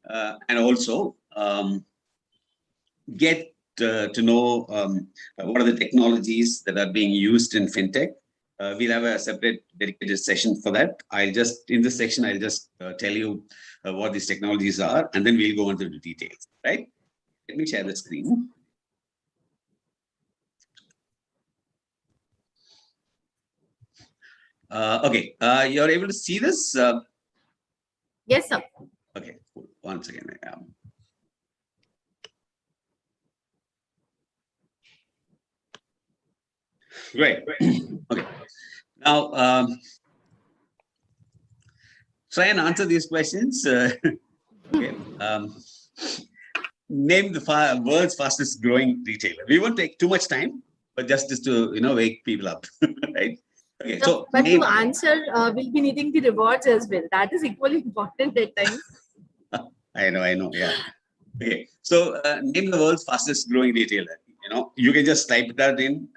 and also get to know what are the technologies that are being used in fintech. We'll have a separate dedicated session for that. In this section, I'll just tell you what these technologies are, and then we'll go into the details, right? Let me share the screen. Okay, you're able to see this? Yes, sir. Okay, cool. Once again. Great. Okay. Now, try and answer these questions. Okay. Name the world's fastest growing retailer. We won't take too much time, but just to wake people up, right? Okay. So, but to answer, we'll be needing the rewards as well. That is equally important at times. I know. Yeah. Okay. So, name the world's fastest growing retailer. You can just type that in.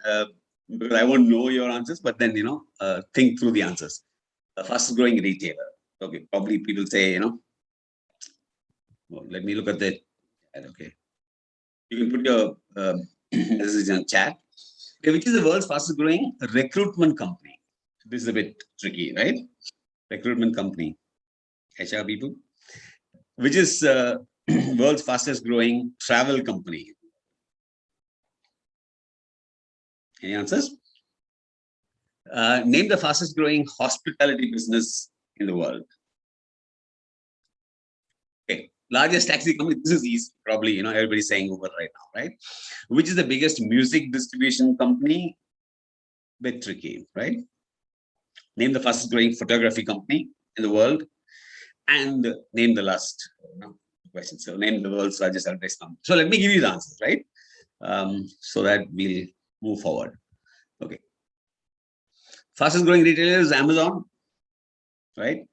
Because I won't know your answers, but then think through the answers. The fastest growing retailer. Okay, probably people say well, let me look at that. Okay, you can put your message in chat. Okay, which is the world's fastest growing recruitment company? This is a bit tricky, right? Recruitment company, HR people. Which is world's fastest growing travel company? Any answers? Name the fastest growing hospitality business in the world. Okay, largest taxi company. This is easy. Probably, everybody's saying Uber right now, right? Which is the biggest music distribution company? Bit tricky, right? Name the fastest growing photography company in the world, and name the last question. So, name the world's largest advertising company. So, let me give you the answers, right? So that we'll move forward. Okay. Fastest growing retailer is Amazon, right?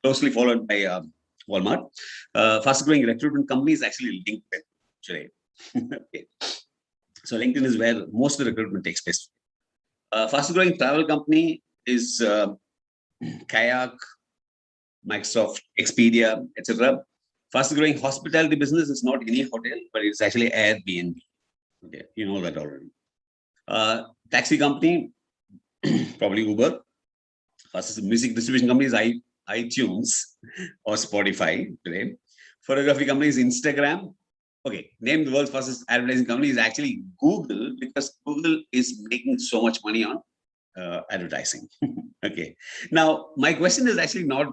Closely followed by Walmart. Fastest growing recruitment company is actually LinkedIn today. Okay. So LinkedIn is where most of the recruitment takes place. Fastest growing travel company is Kayak, Microsoft, Expedia, etc. Fastest growing hospitality business is not any hotel, but it's actually Airbnb. Okay, you know that already. Taxi company, probably Uber. Fastest music distribution company is iTunes or Spotify today. Photography company is Instagram. Okay, name the world's fastest advertising company is actually Google, because Google is making so much money on advertising. Okay. Now, my question is actually not,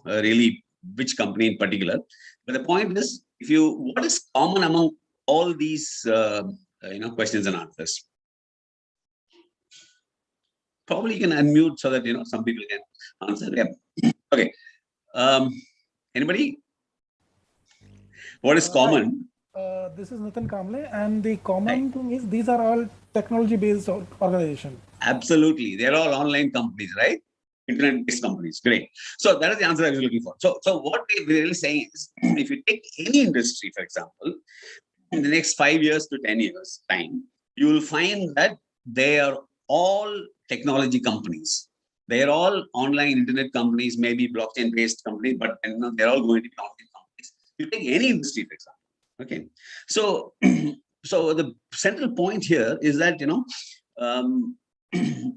really which company in particular, but the point is, what is common among all these, questions and answers? Probably you can unmute so that some people can answer. Yeah. Okay. Anybody? What is common? This is Nathan Kamble, and the common thing is these are all technology-based organizations. Absolutely, they're all online companies, right? Internet-based companies. Great. So that is the answer I was looking for. So what we're really saying is, if you take any industry, for example, in the next 5 years to 10 years time, you will find that they are all technology companies. They are all online internet companies, maybe blockchain-based companies, but they're all going to be online companies. You take any industry, for example. Okay, so so the central point here is that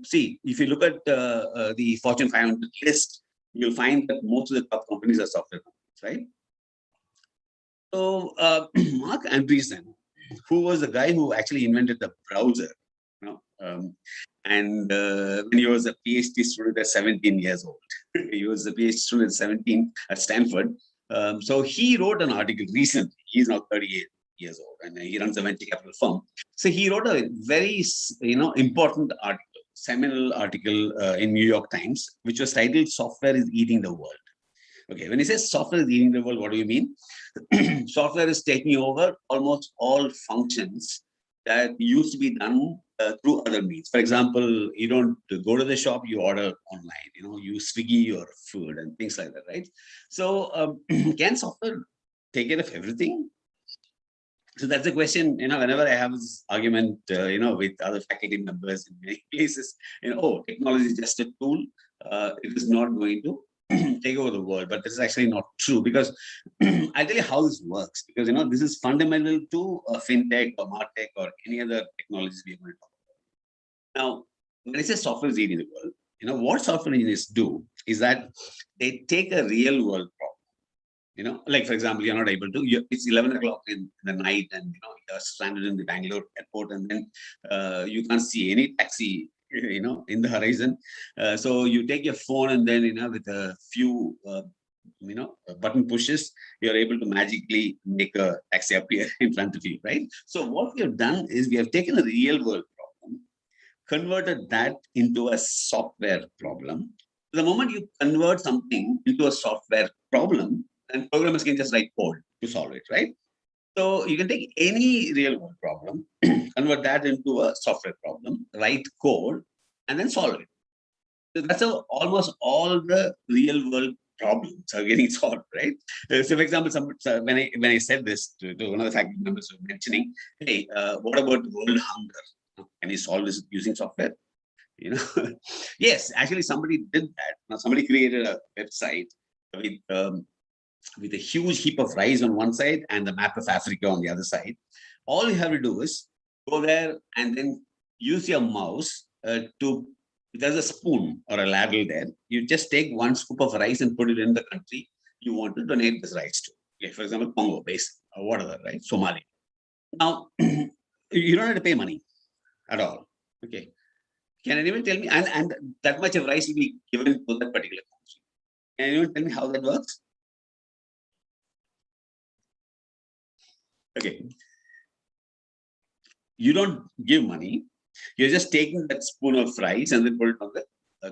see, if you look at the Fortune 500 list, you'll find that most of the top companies are software companies, right? So Mark Andreessen, who was the guy who actually invented the browser, and when he was a PhD student at 17 years old, he was a PhD student at 17 at Stanford. So he wrote an article recently. He's now 38 years old, and he runs a venture capital firm. So he wrote a very, important article, seminal article in New York Times, which was titled "Software is Eating the World." Okay, when he says software is eating the world, what do you mean? Software is taking over almost all functions that used to be done through other means. For example, you don't go to the shop, you order online, you Swiggy your food and things like that, right? So can software take care of everything? So that's the question, whenever I have this argument, with other faculty members in many places, technology is just a tool. It is not going to take over the world, but this is actually not true, because I'll tell you how this works, because this is fundamental to fintech or martech or any other technologies we are going to talk about. Now, when I say software is eating the world, what software engineers do is that they take a real world problem. Like for example, you're not able to, it's 11 o'clock in the night and you're stranded in the Bangalore airport, and then you can't see any taxi, in the horizon. So you take your phone and then, with a few, button pushes, you're able to magically make a taxi appear in front of you, right? So what we have done is we have taken a real world problem, converted that into a software problem. The moment you convert something into a software problem, and programmers can just write code to solve it, right? So you can take any real world problem, convert that into a software problem, write code, and then solve it. So that's how almost all the real world problems are getting solved, right? So, for example, when I said this to one of the faculty members who were mentioning, hey, what about world hunger? Can you solve this using software? Yes, actually, somebody did that. Now, somebody created a website with a huge heap of rice on one side and the map of Africa on the other side. All you have to do is go there and then use your mouse there's a spoon or a ladle there. You just take one scoop of rice and put it in the country you want to donate this rice to. Okay, for example, Congo, base or whatever, right? Somalia. Now, you don't have to pay money at all. Okay. Can anyone tell me? And that much of rice will be given to that particular country. Can anyone tell me how that works? Okay. You don't give money. You're just taking that spoon of rice and then put it on the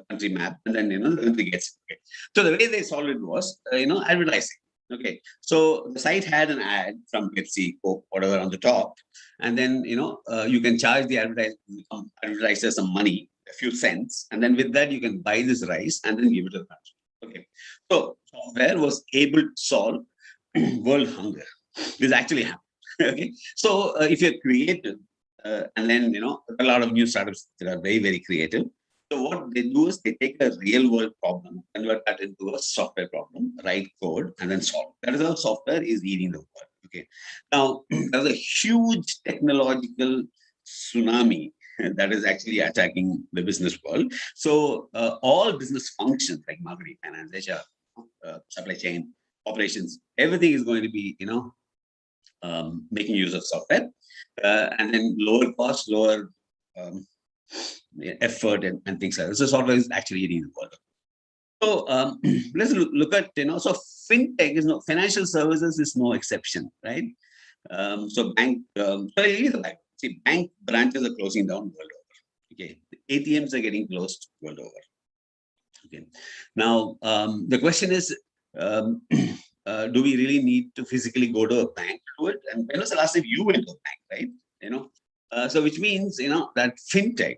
country map, and then the country gets it. Okay. So the way they solved it was advertising. Okay. So the site had an ad from Pepsi, Coke, whatever on the top, and then you can charge the advertiser some money, a few cents, and then with that you can buy this rice and then give it to the country. Okay. So software was able to solve world hunger. This actually happened. Okay. So if you're creative, and then a lot of new startups that are very, very creative. So what they do is they take a real world problem, convert that into a software problem, write code, and then solve. That is how software is eating the world. Okay. Now there's a huge technological tsunami that is actually attacking the business world. So all business functions like marketing, finance, HR, supply chain, operations, everything is going to be making use of software, and then lower cost, lower effort, and things like that. So software is actually eating the world. So let's look at so fintech is financial services is no exception, right? So bank, bank branches are closing down world over. Okay, the ATMs are getting closed world over. Okay, now the question is, do we really need to physically go to a bank to do it? And when was the last time you went to a bank, right? So which means that fintech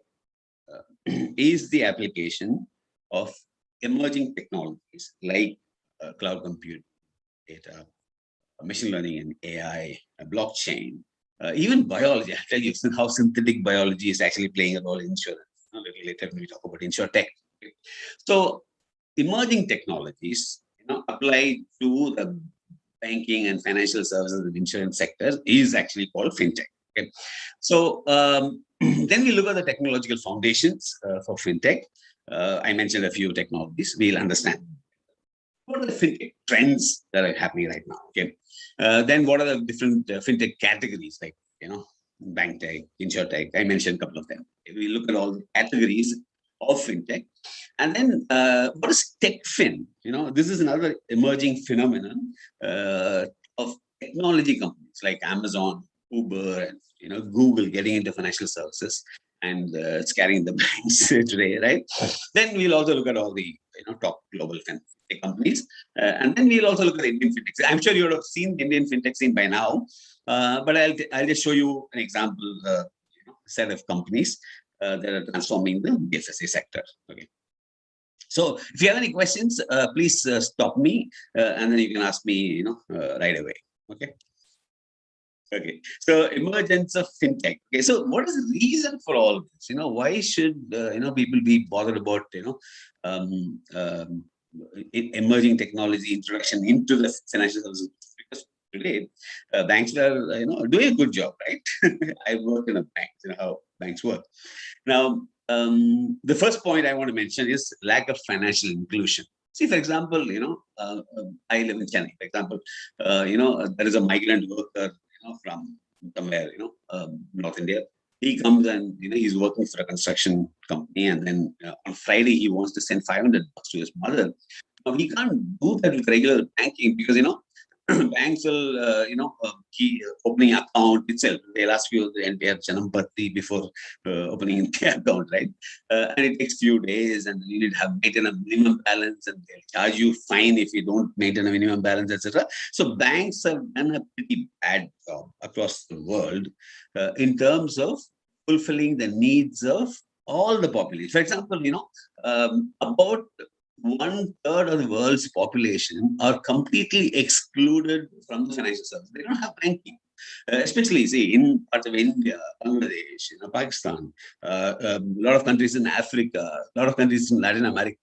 is the application of emerging technologies like cloud compute, data, machine learning and AI, blockchain, even biology. I'll tell you how synthetic biology is actually playing a role in insurance. A little later when we talk about insurtech. So emerging technologies applied to the banking and financial services and insurance sector is actually called fintech. Okay. So then we look at the technological foundations for fintech. I mentioned a few technologies. We'll understand what are the fintech trends that are happening right now. Okay. Then what are the different fintech categories like bank tech, insurtech? I mentioned a couple of them. We look at all the categories of fintech. And then what is TechFin? This is another emerging phenomenon of technology companies like Amazon, Uber, and Google getting into financial services and scaring the banks today, right? Then we'll also look at all the top global fintech companies, and then we'll also look at Indian fintech. I'm sure you would have seen Indian fintech scene by now, but I'll just show you an example set of companies that are transforming the BFSI sector. Okay. So if you have any questions, please stop me, and then you can ask me, right away. Okay. Okay. So emergence of fintech. Okay. So what is the reason for all this? Why should people be bothered about emerging technology introduction into the financial services. Because today, banks are doing a good job, right? I work in a bank, you know how banks work. Now, the first point I want to mention is lack of financial inclusion. See, for example, I live in Chennai. For example, there is a migrant worker, from somewhere, North India. He comes and he's working for a construction company, and then on Friday he wants to send $500 to his mother. Now he can't do that with regular banking because banks will keep opening account itself. They'll ask you the entire Janampati before opening the account, right? And it takes few days, and you need to have maintain a minimum balance, and they'll charge you fine if you don't maintain a minimum balance, etc. So banks have done a pretty bad job across the world in terms of fulfilling the needs of all the population. For example, about 1/3 of the world's population are completely excluded from the financial service. They don't have banking. Especially, see, in parts of India, Bangladesh, Pakistan, a lot of countries in Africa, a lot of countries in Latin America,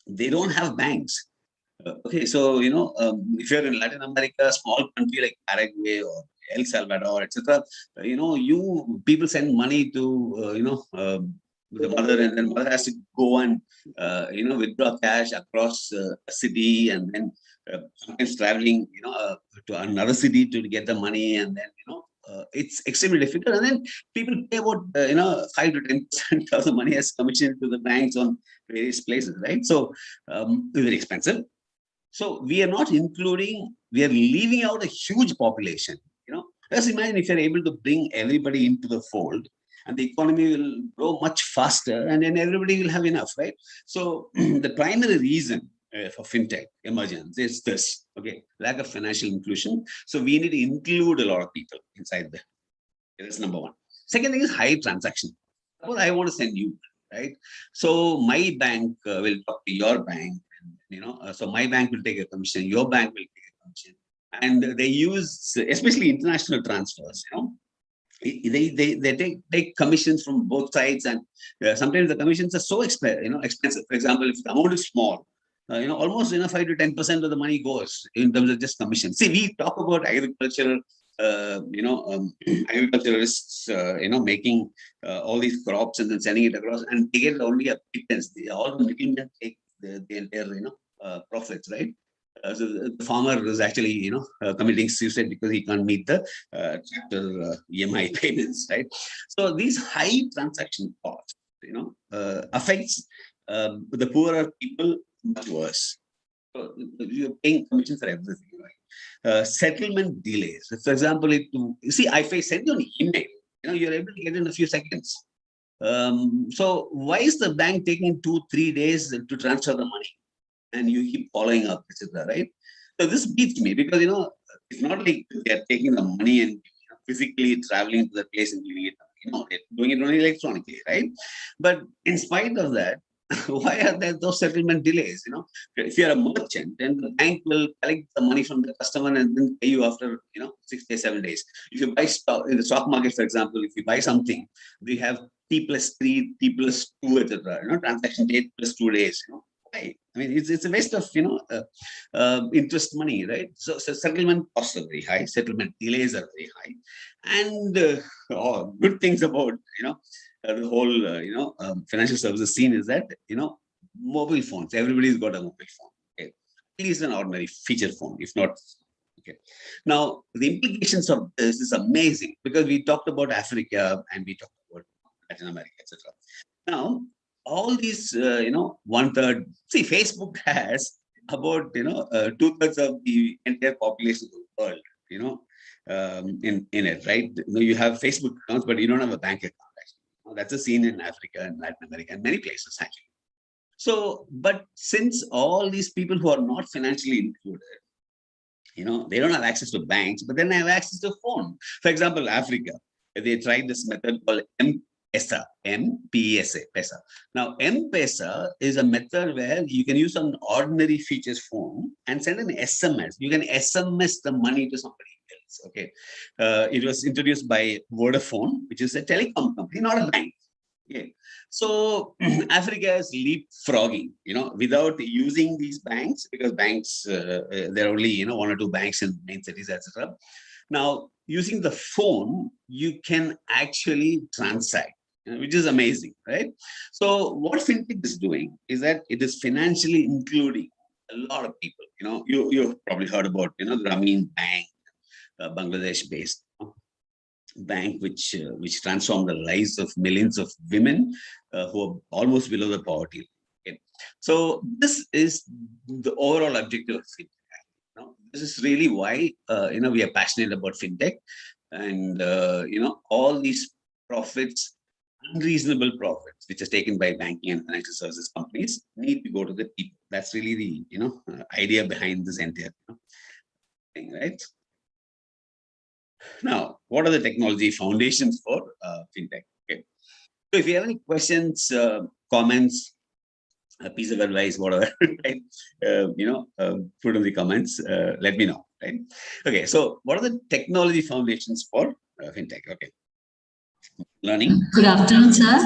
they don't have banks. Okay, so if you're in Latin America, a small country like Paraguay or El Salvador, etc., you people send money to the mother, and then mother has to go and withdraw cash across a city, and then sometimes traveling to another city to get the money, and then it's extremely difficult. And then people pay about 5 to 10% of the money as commission to the banks on various places, right? So very expensive. So we are not including, we are leaving out a huge population. Just imagine if you're able to bring everybody into the fold, and the economy will grow much faster, and then everybody will have enough, right? So the primary reason for fintech emergence is this, okay, lack of financial inclusion. So we need to include a lot of people inside there. That's number one. Second thing is high transaction. Well, I want to send you, right? So my bank will talk to your bank, and, so my bank will take a commission, your bank will take a commission, and they use, especially international transfers, they take commissions from both sides, and sometimes the commissions are so expensive. For example, if the amount is small, almost 5 to 10% of the money goes in terms of just commission. See, we talk about agricultural, agriculturalists, making all these crops and then selling it across, and they get only a pittance. All the middlemen take the entire, profits, right? So the farmer is actually, committing suicide because he can't meet the tractor EMI payments, right? So these high transaction costs, affects the poorer people much worse. So you're paying commission for everything, right? Settlement delays. For example, if I send you an email, you're able to get it in a few seconds. So why is the bank taking 2-3 days to transfer the money? And you keep following up, etc., right? So this beats me because, it's not like they're taking the money and physically traveling to the place and giving it, they're doing it only electronically, right? But in spite of that, why are there those settlement delays? If you're a merchant, then the bank will collect the money from the customer and then pay you after 6 days, 7 days. If you buy stock in the stock market, for example, if you buy something, we have T+3, T+2, etc. Transaction date plus 2 days. Why? I mean, it's a waste of interest money, right? So settlement costs are very high, settlement delays are very high, and good things about the whole financial services scene is that mobile phones. Everybody's got a mobile phone. Okay, at least an ordinary feature phone, if not. Okay. Now the implications of this is amazing because we talked about Africa and we talked about Latin America, etc. Now all these 1/3. See, Facebook has about 2/3 of the entire population of the world. In it, right? You have Facebook accounts, but you don't have a bank account. Actually, that's a scene in Africa and Latin America and many places actually. So, but since all these people who are not financially included, they don't have access to banks, but then they have access to phone. For example, Africa, they tried this method called M-Pesa, M-P-E-S-A, PESA. Now, M-Pesa is a method where you can use an ordinary features phone and send an SMS. You can SMS the money to somebody else, okay? It was introduced by Vodafone, which is a telecom company, not a bank. Okay. So Africa is leapfrogging, without using these banks, because banks, there are only, one or two banks in main cities, etc. Now, using the phone, you can actually transact, which is amazing, right? So what fintech is doing is that it is financially including a lot of people. You've probably heard about, the Grameen Bank, Bangladesh-based bank, which transformed the lives of millions of women who are almost below the poverty line. Okay. So this is the overall objective of fintech. This is really why we are passionate about fintech, and all these profits, unreasonable profits, which is taken by banking and financial services companies, need to go to the people. That's really the idea behind this entire thing, right? Now, what are the technology foundations for fintech? Okay. So if you have any questions, comments, a piece of advice, whatever, right? Put in the comments. Let me know, right? Okay. So what are the technology foundations for fintech? Okay. Learning. Good afternoon, sir.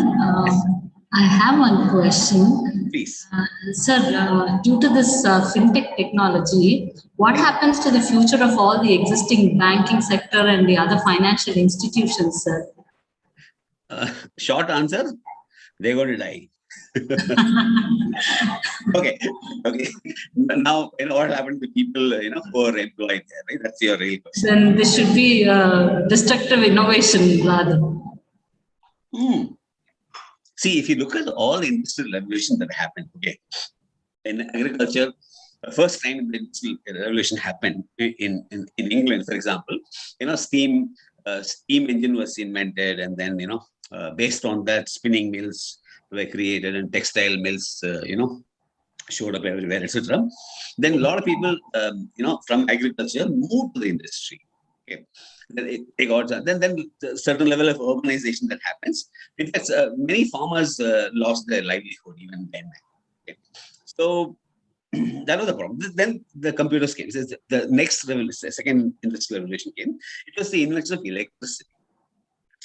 I have one question. Please. Sir, due to this fintech technology, what happens to the future of all the existing banking sector and the other financial institutions, sir? Short answer, they're going to die. Okay. Now, what happened to people, who are employed there, right? That's your real question. Then this should be destructive innovation rather. See, if you look at all the industrial revolution that happened, okay, in agriculture, the first time the industrial revolution happened in England, for example, steam engine was invented, and then based on that, spinning mills were created and textile mills, showed up everywhere, etc. Then a lot of people, from agriculture moved to the industry. Okay. They got then the certain level of urbanization that happens. In fact, many farmers lost their livelihood even then. Okay. So that was the problem. Then the computers came. So the next revolution, the second industrial revolution came. It was the invention of electricity.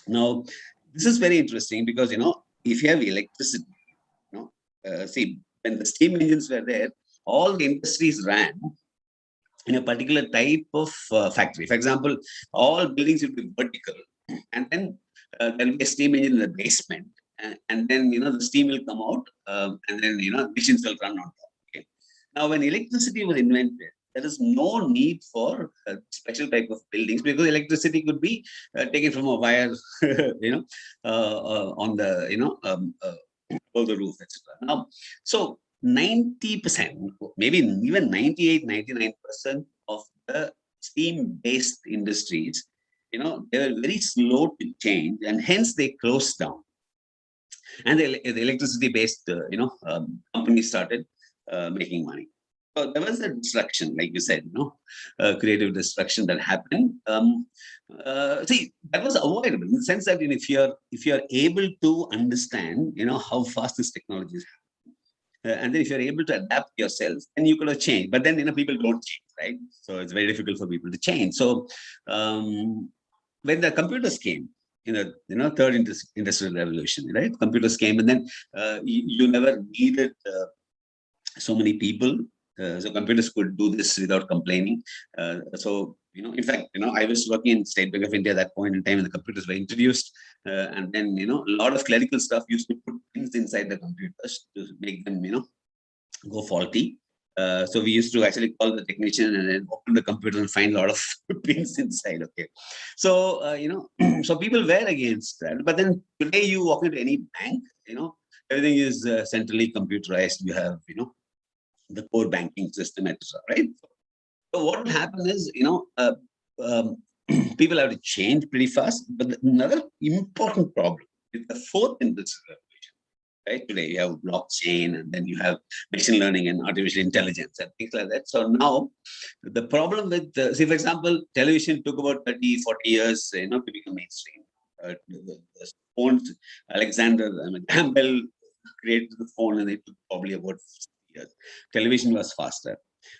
Now, this is very interesting because if you have electricity, see, when the steam engines were there, all the industries ran in a particular type of factory. For example, all buildings will be vertical, and then there will be a steam engine in the basement, and then the steam will come out, and then machines will run on top. Okay. Now, when electricity was invented, there is no need for a special type of buildings, because electricity could be taken from a wire, on the over the roof, etc. Now, so 90%, maybe even 98, 99% of the steam-based industries, they were very slow to change, and hence they closed down. And the electricity-based, companies started making money. So there was a destruction, like you said, creative destruction that happened. See, that was avoidable in the sense that if you're able to understand, how fast this technology is happening, and then if you're able to adapt yourself, then you could have changed. But then people don't change, right? So it's very difficult for people to change. So when the computers came, third industrial revolution, right? Computers came, and then you never needed so many people. So computers could do this without complaining. So, in fact, I was working in State Bank of India at that point in time when the computers were introduced. And then, a lot of clerical stuff used to put things inside the computers to make them, go faulty. So we used to actually call the technician and then open the computer and find a lot of pins inside. Okay. So, so people were against that. But then today you walk into any bank, everything is centrally computerized. You have, the core banking system, etc. Right? So what will happen is, people have to change pretty fast. But another important problem is the fourth industrial revolution. Right? Today you have blockchain, and then you have machine learning and artificial intelligence and things like that. So now the problem with, see, for example, television took about 30, 40 years, to become mainstream. The phones, Alexander Graham Bell created the phone, and it took probably about years. Television was faster.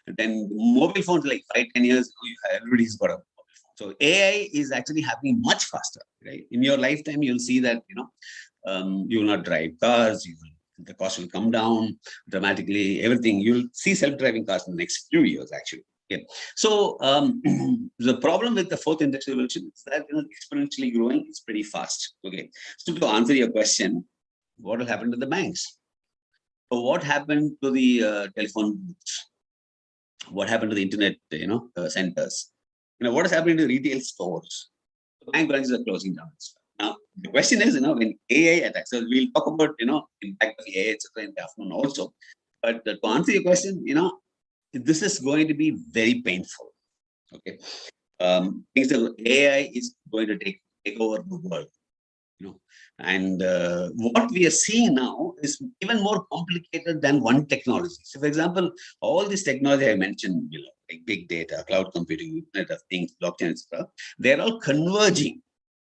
And then mobile phones, like 5-10 years, everybody's got a mobile phone. So AI is actually happening much faster, right? In your lifetime, you'll see that, You will not drive cars. The cost will come down dramatically. Everything, you'll see self-driving cars in the next few years, actually. Okay. So the problem with the fourth industrial revolution is that exponentially growing is pretty fast. Okay. So to answer your question, what will happen to the banks? So what happened to the telephone booths? What happened to the internet, centers? What is happening to retail stores? Bank branches are closing down. Now, the question is, when AI attacks, so we'll talk about, impact of AI, etc. in the afternoon also. But to answer your question, this is going to be very painful. Okay. Things that AI is going to take over the world. And what we are seeing now is even more complicated than one technology. So, for example, all this technology I mentioned below, like big data, cloud computing, Internet of Things, blockchain, etc., they're all converging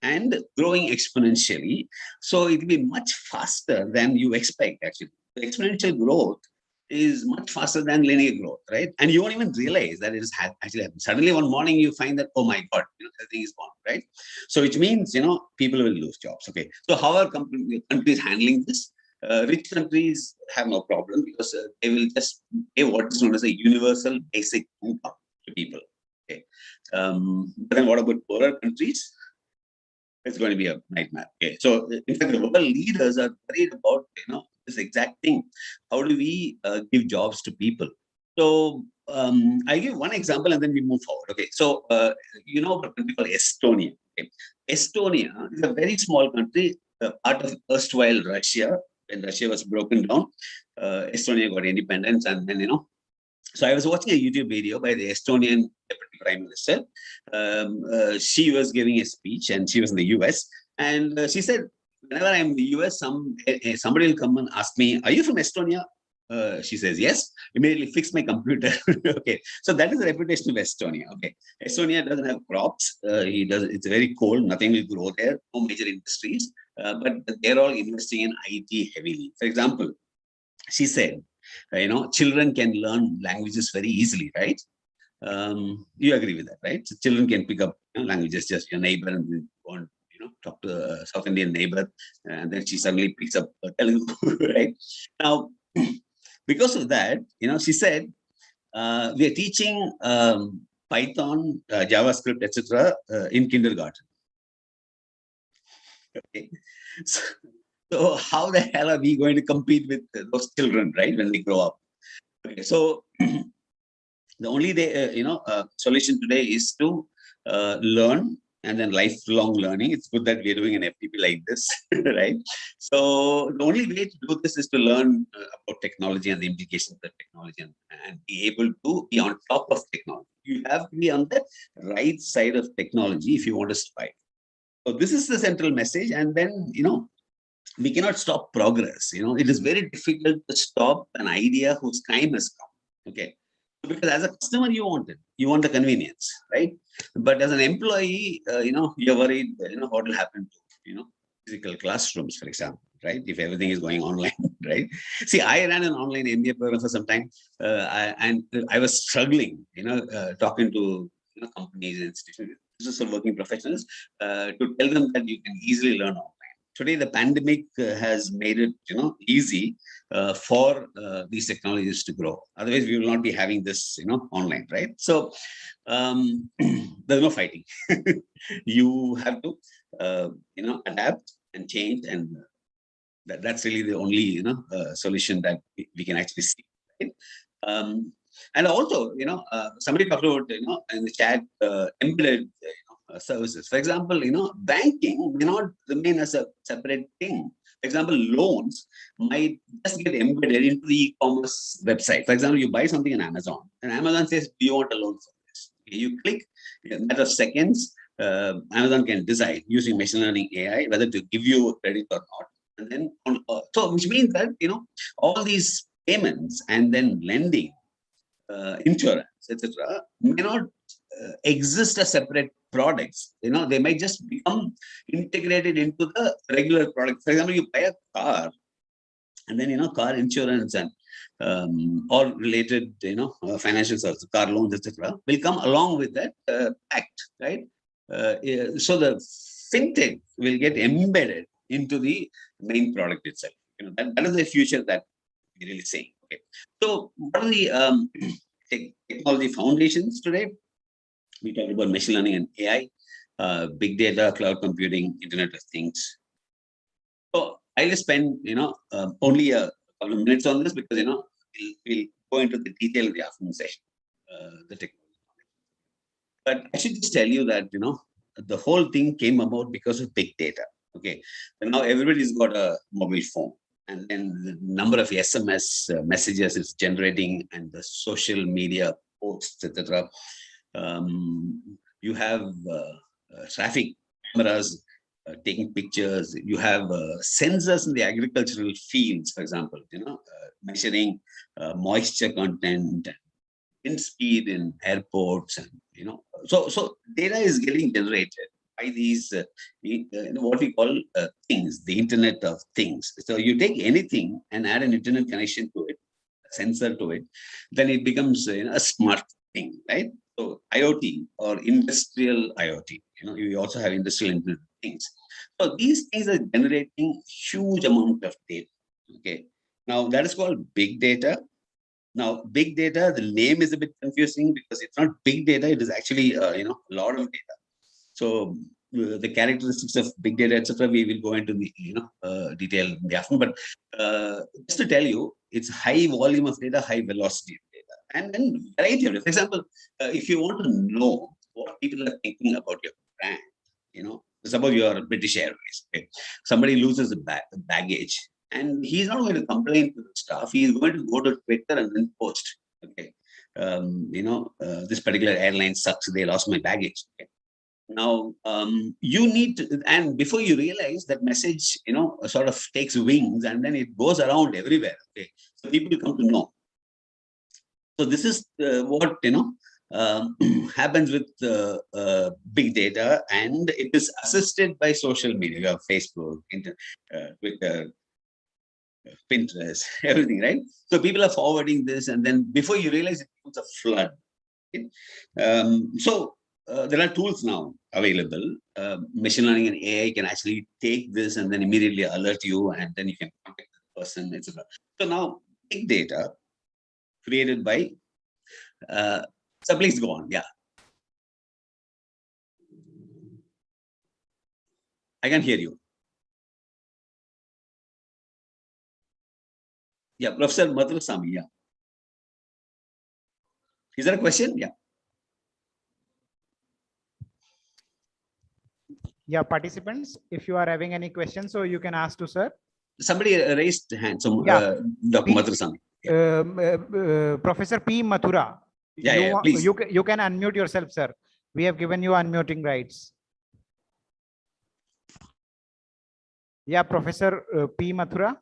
and growing exponentially. So it will be much faster than you expect, actually. The exponential growth is much faster than linear growth, right? And you won't even realize that it is actually happening. Suddenly one morning you find that, oh my God, everything is gone, right? So which means, people will lose jobs. Okay. So how are countries handling this? Rich countries have no problem because they will just pay what is known as a universal basic income to people. Okay. But then what about poorer countries? It's going to be a nightmare. Okay. So in fact, the world leaders are worried about, this exact thing. How do we give jobs to people? So I'll give one example and then we move forward. Okay. So, a country called Estonia. Okay. Estonia is a very small country, part of erstwhile Russia. When Russia was broken down, Estonia got independence, and then, so I was watching a YouTube video by the Estonian Deputy Prime Minister. She was giving a speech, and she was in the US. And she said, whenever I'm in the US, somebody will come and ask me, "Are you from Estonia?" She says, "Yes." Immediately fix my computer. Okay, so that is the reputation of Estonia. Okay, Estonia doesn't have crops. It's very cold. Nothing will grow there. No major industries. But they're all investing in IT heavily. For example, she said, children can learn languages very easily, right? You agree with that, right? So children can pick up languages, just your neighbor and want, talk to a South Indian neighbor, and then she suddenly picks up Telugu, right? Now, because of that, she said, we are teaching Python, JavaScript, etc. In kindergarten. Okay. So how the hell are we going to compete with those children, right, when they grow up? Okay, so the only solution today is to learn, and then lifelong learning. It's good that we're doing an FDP like this, right? So the only way to do this is to learn about technology and the implications of technology, and be able to be on top of technology. You have to be on the right side of technology if you want to survive. So this is the central message, and then we cannot stop progress. It is very difficult to stop an idea whose time has come. Okay, because as a customer, you want it, you want the convenience, right? But as an employee, you're worried, what will happen to, physical classrooms, for example, right? If everything is going online, right? See, I ran an online MBA program for some time, and I was struggling, talking to companies and institutions, business working professionals, to tell them that you can easily learn online. Today, the pandemic has made it, easy for these technologies to grow. Otherwise, we will not be having this, online, right? So there's no fighting. You have to, adapt and change, and that's really the only, solution that we can actually see. Right? And also, somebody talked about, in the chat, embedded, services. For example, banking may not remain as a separate thing. For example, loans might just get embedded into the e-commerce website. For example, you buy something on Amazon, and Amazon says, "Do you want a loan for this?" Okay, you click, in a matter of seconds, Amazon can decide using machine learning AI whether to give you a credit or not. And then, so which means that all these payments and then lending, insurance, etc., may not exist as separate products. They might just become integrated into the regular product. For example, you buy a car, and then car insurance and all related financial services, car loans, etc., will come along with that act, right? So the fintech will get embedded into the main product itself. That is the future that we're really saying. Okay. So what are the technology foundations today? We talked about machine learning and AI, big data, cloud computing, Internet of Things. So I'll just spend, only a couple of minutes on this because, we'll go into the detail of the afternoon session, the technology. But I should just tell you that, the whole thing came about because of big data. Okay. So now everybody's got a mobile phone, and then the number of SMS messages it's generating and the social media posts, etc. You have traffic cameras taking pictures. You have sensors in the agricultural fields, for example, measuring moisture content, wind speed in airports, and so data is getting generated by these what we call things, the Internet of Things. So you take anything and add an internet connection to it, a sensor to it, then it becomes a smart thing, right? So IoT or industrial IoT. You also have industrial Internet of Things. So these things are generating huge amount of data. Okay, now that is called big data. Now, big data, the name is a bit confusing because it's not big data. It is actually, a lot of data. So the characteristics of big data, etc., we will go into the, detail in the afternoon. But just to tell you, it's high volume of data, high velocity of data, and then variety of data. For example, if you want to know what people are thinking about your brand, suppose you are British Airways, okay? Somebody loses a baggage. And he's not going to complain to the staff. He is going to go to Twitter and then post. Okay, this particular airline sucks. They lost my baggage. Okay? Now you need to, and before you realize that message, sort of takes wings and then it goes around everywhere. Okay, so people come to know. So this is what happens with big data, and it is assisted by social media. You have Facebook, Twitter, Pinterest, everything, right? So people are forwarding this, and then before you realize it becomes a flood. Okay? So there are tools now available. Machine learning and AI can actually take this and then immediately alert you, and then you can contact the person, etc. So now big data created by so please go on. Yeah, I can hear you. Yeah, Professor Madhusami. Yeah. Is there a question? Yeah. Yeah, participants, if you are having any questions, so you can ask to sir. Somebody raised hand. So, Yeah. Dr. Madhusami. Yeah. Professor P. Mathura. Yeah, please. You can unmute yourself, sir. We have given you unmuting rights. Yeah, Professor P. Mathura.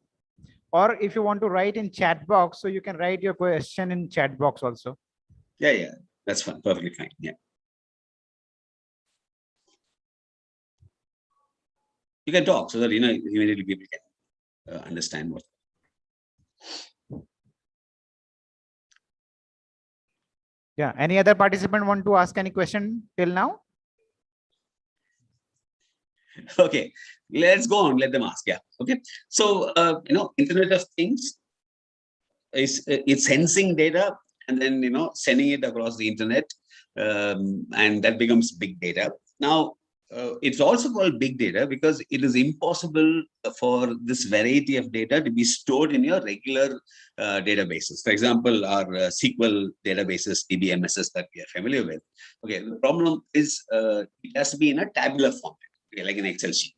Or if you want to write in chat box, so you can write your question in chat box also. Yeah, that's fine. Perfectly fine. Yeah. You can talk so that immediately people can understand what. Yeah. Any other participant want to ask any question till now? Okay, let's go on. Let them ask. Yeah. Okay. So Internet of Things is it's sensing data and then sending it across the internet, and that becomes big data. Now it's also called big data because it is impossible for this variety of data to be stored in your regular databases. For example, our SQL databases, DBMSs that we are familiar with. Okay, the problem is it has to be in a tabular format, like an Excel sheet.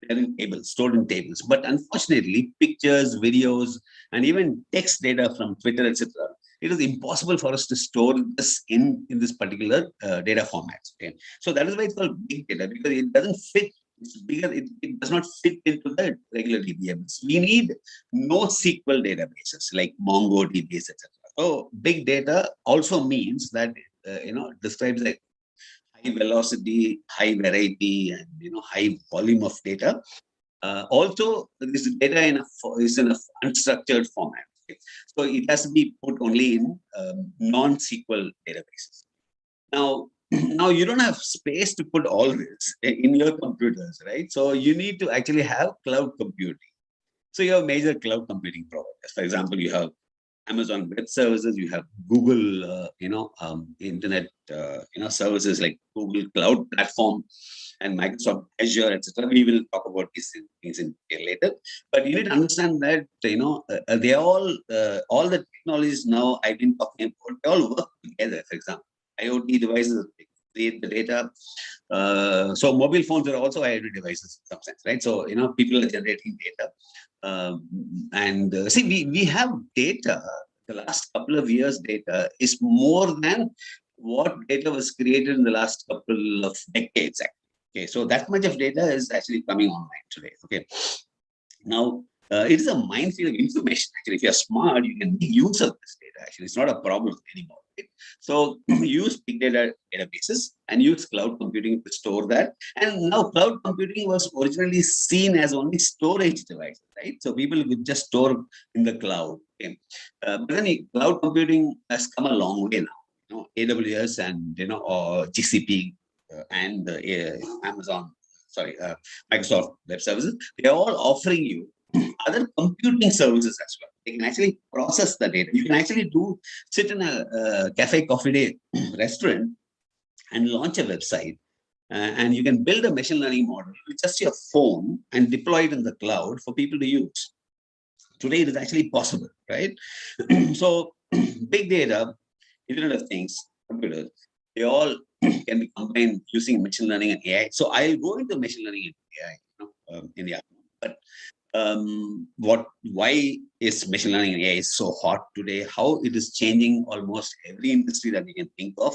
They're in tables, stored in tables. But unfortunately, pictures, videos, and even text data from Twitter, etc., it is impossible for us to store this in this particular data format. Okay? So that is why it's called big data, because it doesn't fit. It's bigger. It does not fit into the regular DBMS. We need NoSQL databases like MongoDB, etc. So big data also means that describes like high velocity, high variety, and high volume of data. Also, this data is in a unstructured format. Okay? So it has to be put only in non-SQL databases. Now, now you don't have space to put all this in your computers, right? So you need to actually have cloud computing. So you have major cloud computing providers. For example, you have Amazon Web Services, you have Google, internet, services like Google Cloud Platform and Microsoft Azure, etc. We will talk about these things in detail later. But you need to understand that, they all the technologies now I've been talking about, they all work together. For example, IoT devices create the data. So mobile phones are also IoT devices in some sense, right? So, people are generating data. See, we have data. The last couple of years data is more than what data was created in the last couple of decades. Okay, so that much of data is actually coming online today. Okay, now it is a minefield of information. Actually, if you're smart, you can make use of this data. Actually, it's not a problem anymore. Right? So use big data databases and use cloud computing to store that. And now cloud computing was originally seen as only storage devices, right? So people would just store in the cloud. Okay? But then cloud computing has come a long way now. AWS and or GCP and Microsoft Web Services, they are all offering you other computing services as well. They can actually process the data. You can actually sit in a cafe coffee day restaurant and launch a website, and you can build a machine learning model with just your phone and deploy it in the cloud for people to use. Today, it is actually possible, right? So, big data, Internet of Things, computers, they all can be combined using machine learning and AI. So I'll go into machine learning and AI in the afternoon. But why is machine learning and AI so hot today? How it is changing almost every industry that we can think of.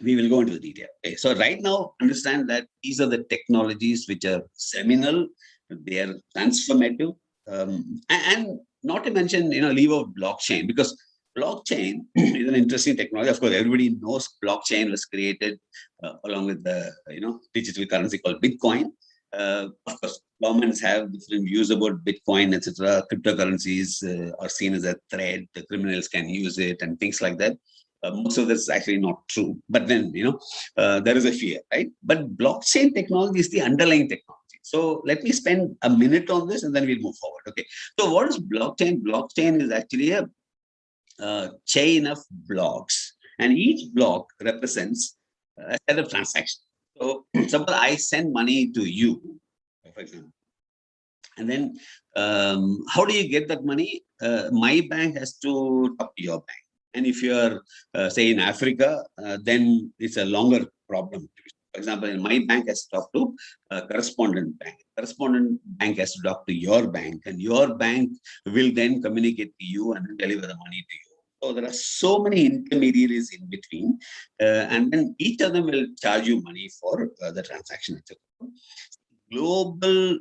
We will go into the detail. Okay, so right now, understand that these are the technologies which are seminal, they are transformative, and not to mention, leave out blockchain, because blockchain is an interesting technology. Of course, everybody knows blockchain was created along with the digital currency called Bitcoin. Of course, governments have different views about Bitcoin, etc. Cryptocurrencies are seen as a threat. The criminals can use it and things like that. Most of this is actually not true. But then, there is a fear, right? But blockchain technology is the underlying technology. So let me spend a minute on this and then we'll move forward. Okay. So what is blockchain? Blockchain is actually a chain of blocks, and each block represents a set of transactions. So suppose I send money to you, for example, and then how do you get that money? My bank has to talk to your bank. And if you're, say, in Africa, then it's a longer problem. For example, in my bank has to talk to a correspondent bank. Correspondent bank has to talk to your bank, and your bank will then communicate to you and deliver the money to you. So there are so many intermediaries in between, and then each of them will charge you money for the transaction, etc. Global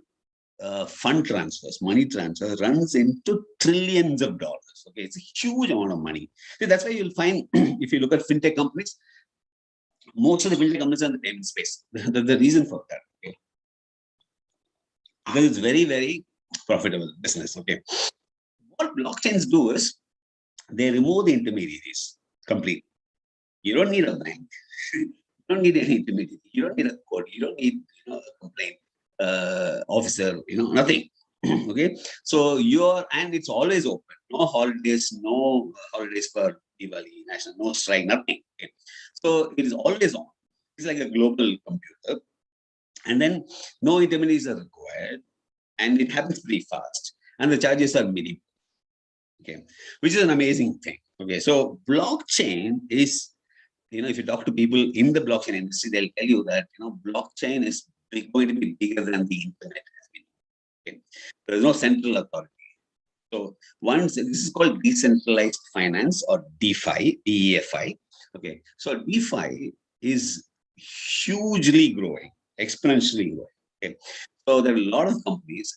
fund transfers, money transfer runs into trillions of dollars. Okay, it's a huge amount of money. So that's why you'll find, if you look at fintech companies, most of the fintech companies are in the payment space. The reason for that, okay, because it's very, very profitable business. Okay, what blockchains do is they remove the intermediaries completely. You don't need a bank. You don't need any intermediary. You don't need a code. You don't need a complaint officer. Nothing. Okay. So and it's always open. No holidays. No holidays for Diwali, national. No strike. Nothing. Okay. So it is always on. It's like a global computer, and then no intermediaries are required, and it happens pretty fast, and the charges are minimal. Okay, which is an amazing thing. Okay, so blockchain is, if you talk to people in the blockchain industry, they'll tell you that blockchain is going to be bigger than the internet has been. Okay, there is no central authority. So this is called decentralized finance, or DeFi, DEFI. Okay, so DeFi is hugely growing, exponentially growing. Okay. So there are a lot of companies.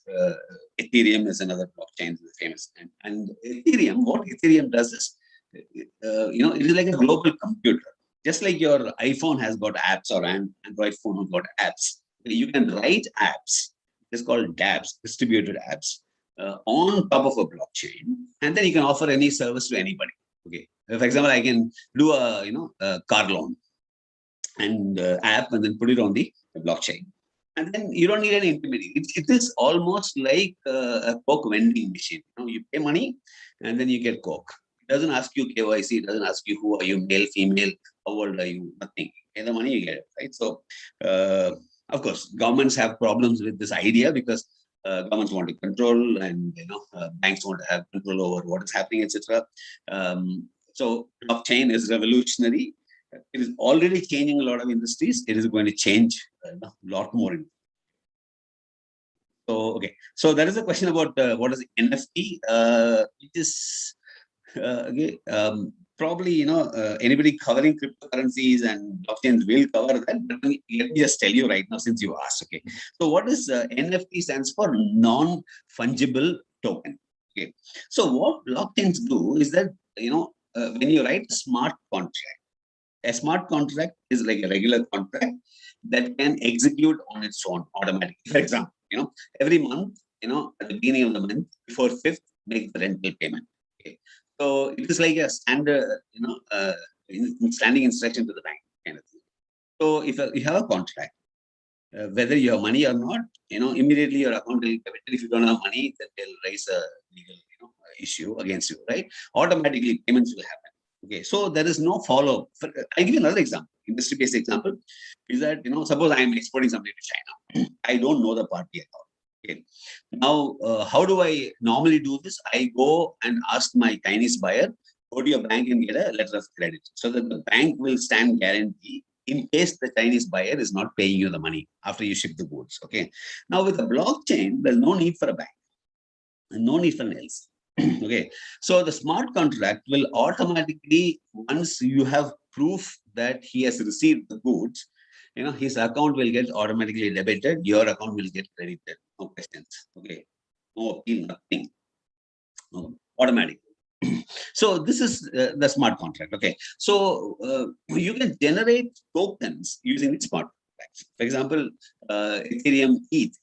Ethereum is another blockchain that is famous. And Ethereum, what Ethereum does is, it is like a global computer. Just like your iPhone has got apps, or Android phone has got apps. You can write apps. It's called dApps, distributed apps, on top of a blockchain. And then you can offer any service to anybody. Okay. For example, I can do a car loan and app and then put it on the blockchain. And then you don't need any intermediary. It is almost like a Coke vending machine. You pay money and then you get Coke. It doesn't ask you KYC. It doesn't ask you who are you, male, female, how old are you, nothing. Pay the money, you get it, right? So, of course, governments have problems with this idea because governments want to control, and banks want to have control over what is happening, etc. So, blockchain is revolutionary. It is already changing a lot of industries. It is going to change a lot more. So, okay. So there is a question about what is NFT. It is probably anybody covering cryptocurrencies and blockchains will cover that. But let me just tell you right now, since you asked. Okay. So what is NFT stands for non-fungible token. Okay. So what blockchains do is that when you write a smart contract. A smart contract is like a regular contract that can execute on its own automatically. For example, every month, at the beginning of the month, before 5th, make the rental payment. Okay. So it is like a standard, standing instruction to the bank kind of thing. So if you have a contract, whether you have money or not, immediately your account will debit. If you don't have money, then they'll raise a legal, issue against you, right? Automatically payments will happen. Okay, so there is no follow. I'll give you another example, industry-based example, is that, suppose I am exporting something to China. I don't know the party at all. Okay. Now, how do I normally do this? I go and ask my Chinese buyer, go to your bank and get a letter of credit so that the bank will stand guarantee in case the Chinese buyer is not paying you the money after you ship the goods. Okay. Now, with a blockchain, there's no need for a bank and no need for an else. Okay, so the smart contract will automatically, once you have proof that he has received the goods, his account will get automatically debited, your account will get credited. No questions. Okay, no appeal, nothing. Automatic. So this is the smart contract. Okay, so you can generate tokens using the smart contracts. For example, Ethereum ETH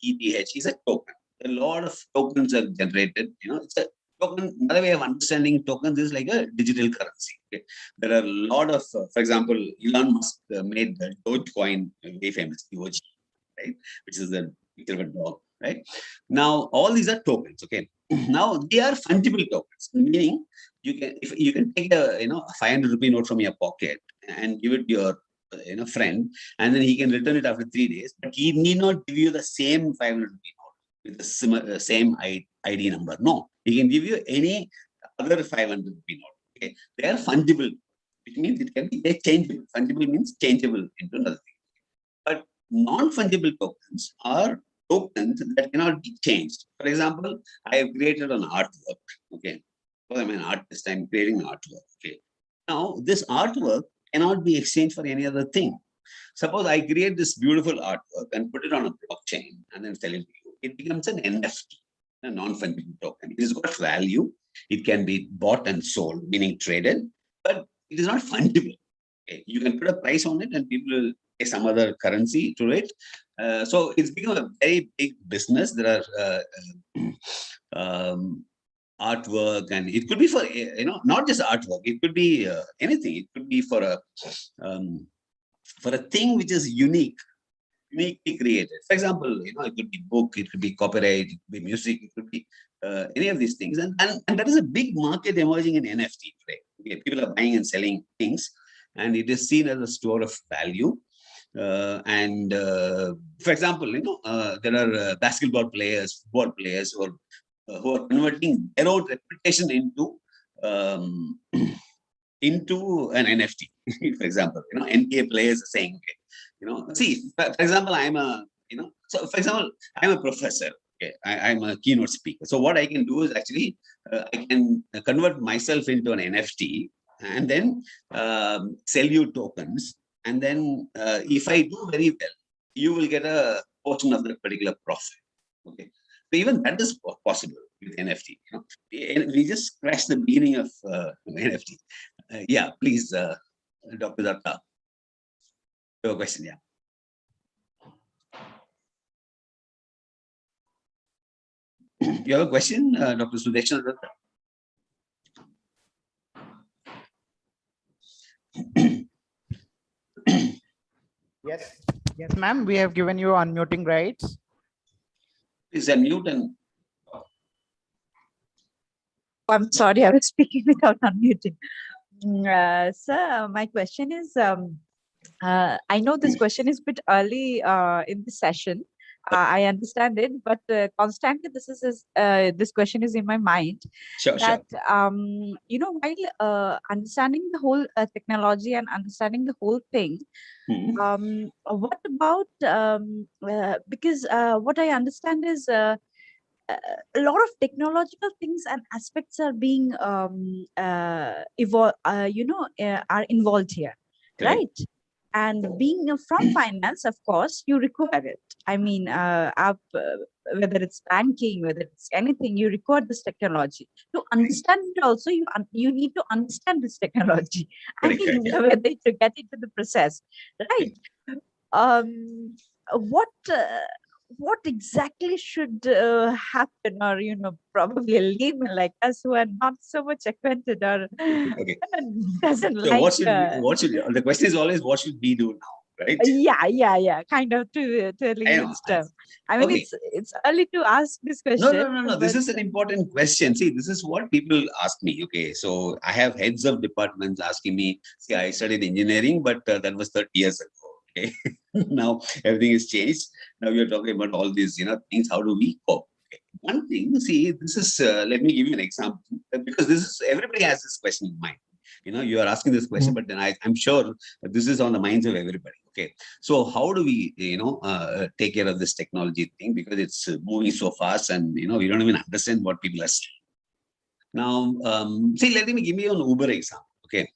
is a token. A lot of tokens are generated. It's a token. Another way of understanding tokens is like a digital currency. Okay? There are a lot of, for example, Elon Musk made the Dogecoin very famous, Doge, right? Which is the picture of a dog, right? Now, all these are tokens. Okay. Now they are fungible tokens, meaning if you can take a 500 rupee note from your pocket and give it to your friend, and then he can return it after 3 days, but he need not give you the same 500 rupee note with the same ID number. No, he can give you any other 500 rupee note. Okay, they are fungible, which means it can be changeable. Fungible means changeable into another thing. But non-fungible tokens are tokens that cannot be changed. For example, I have created an artwork. Okay, because I'm an artist, I'm creating an artwork. Okay, now this artwork cannot be exchanged for any other thing. Suppose I create this beautiful artwork and put it on a blockchain and then sell it to you. It becomes an NFT, a non-fungible token. It has got value. It can be bought and sold, meaning traded, but it is not fungible. Okay, you can put a price on it and people will pay some other currency to it. So it's become a very big business. There are artwork, and it could be for not just artwork. It could be anything. It could be for a thing which is uniquely created. For example, it could be book, it could be copyright, it could be music, it could be any of these things. And there is a big market emerging in NFT today. Okay, people are buying and selling things, and it is seen as a store of value. For example, there are basketball players, football players who are converting their own reputation into an NFT. For example, NBA players are saying, see, for example, so for example, I'm a professor. Okay, I'm a keynote speaker. So what I can do is actually, I can convert myself into an NFT and then sell you tokens. And then if I do very well, you will get a portion of that particular profit. Okay. So even that is possible with NFT. We just scratched the beginning of NFT. Yeah, please, Dr. Datta. Your question, yeah. You have a question, Dr. Sudeshna Datta? Yes. Yes, ma'am. We have given you unmuting rights. Please unmute and I'm sorry, I was speaking without unmuting. Sir, my question is, I know this question is a bit early in the session. I understand it, but constantly this question is in my mind. sure. That while understanding the whole technology and understanding the whole thing, what about because what I understand is a lot of technological things and aspects are being are involved here, Correct. right? And being from finance, of course, you require it. I mean, whether it's banking, whether it's anything, you require this technology. To understand it also, you need to understand this technology. I Correct, mean, yeah. whether to get into the process, right? What what exactly should happen, or probably a layman like us who are not so much acquainted or Okay. doesn't So like the question is always what should we do now, right? yeah, kind of to I know. layman's term. I mean, Okay. it's early to ask this question. No. This but- is an important question. See, this is what people ask me. Okay. So I have heads of departments asking me, see, I studied engineering, but that was 30 years ago. Okay. Now everything is changed. Now we are talking about all these, things. How do we cope? Okay. One thing, see, this is, let me give you an example because this is, everybody has this question in mind. You are asking this question, but then I'm sure that this is on the minds of everybody. Okay. So how do we, take care of this technology thing? Because it's moving so fast and, we don't even understand what people are saying. Now, see, let me give you an Uber example. Okay.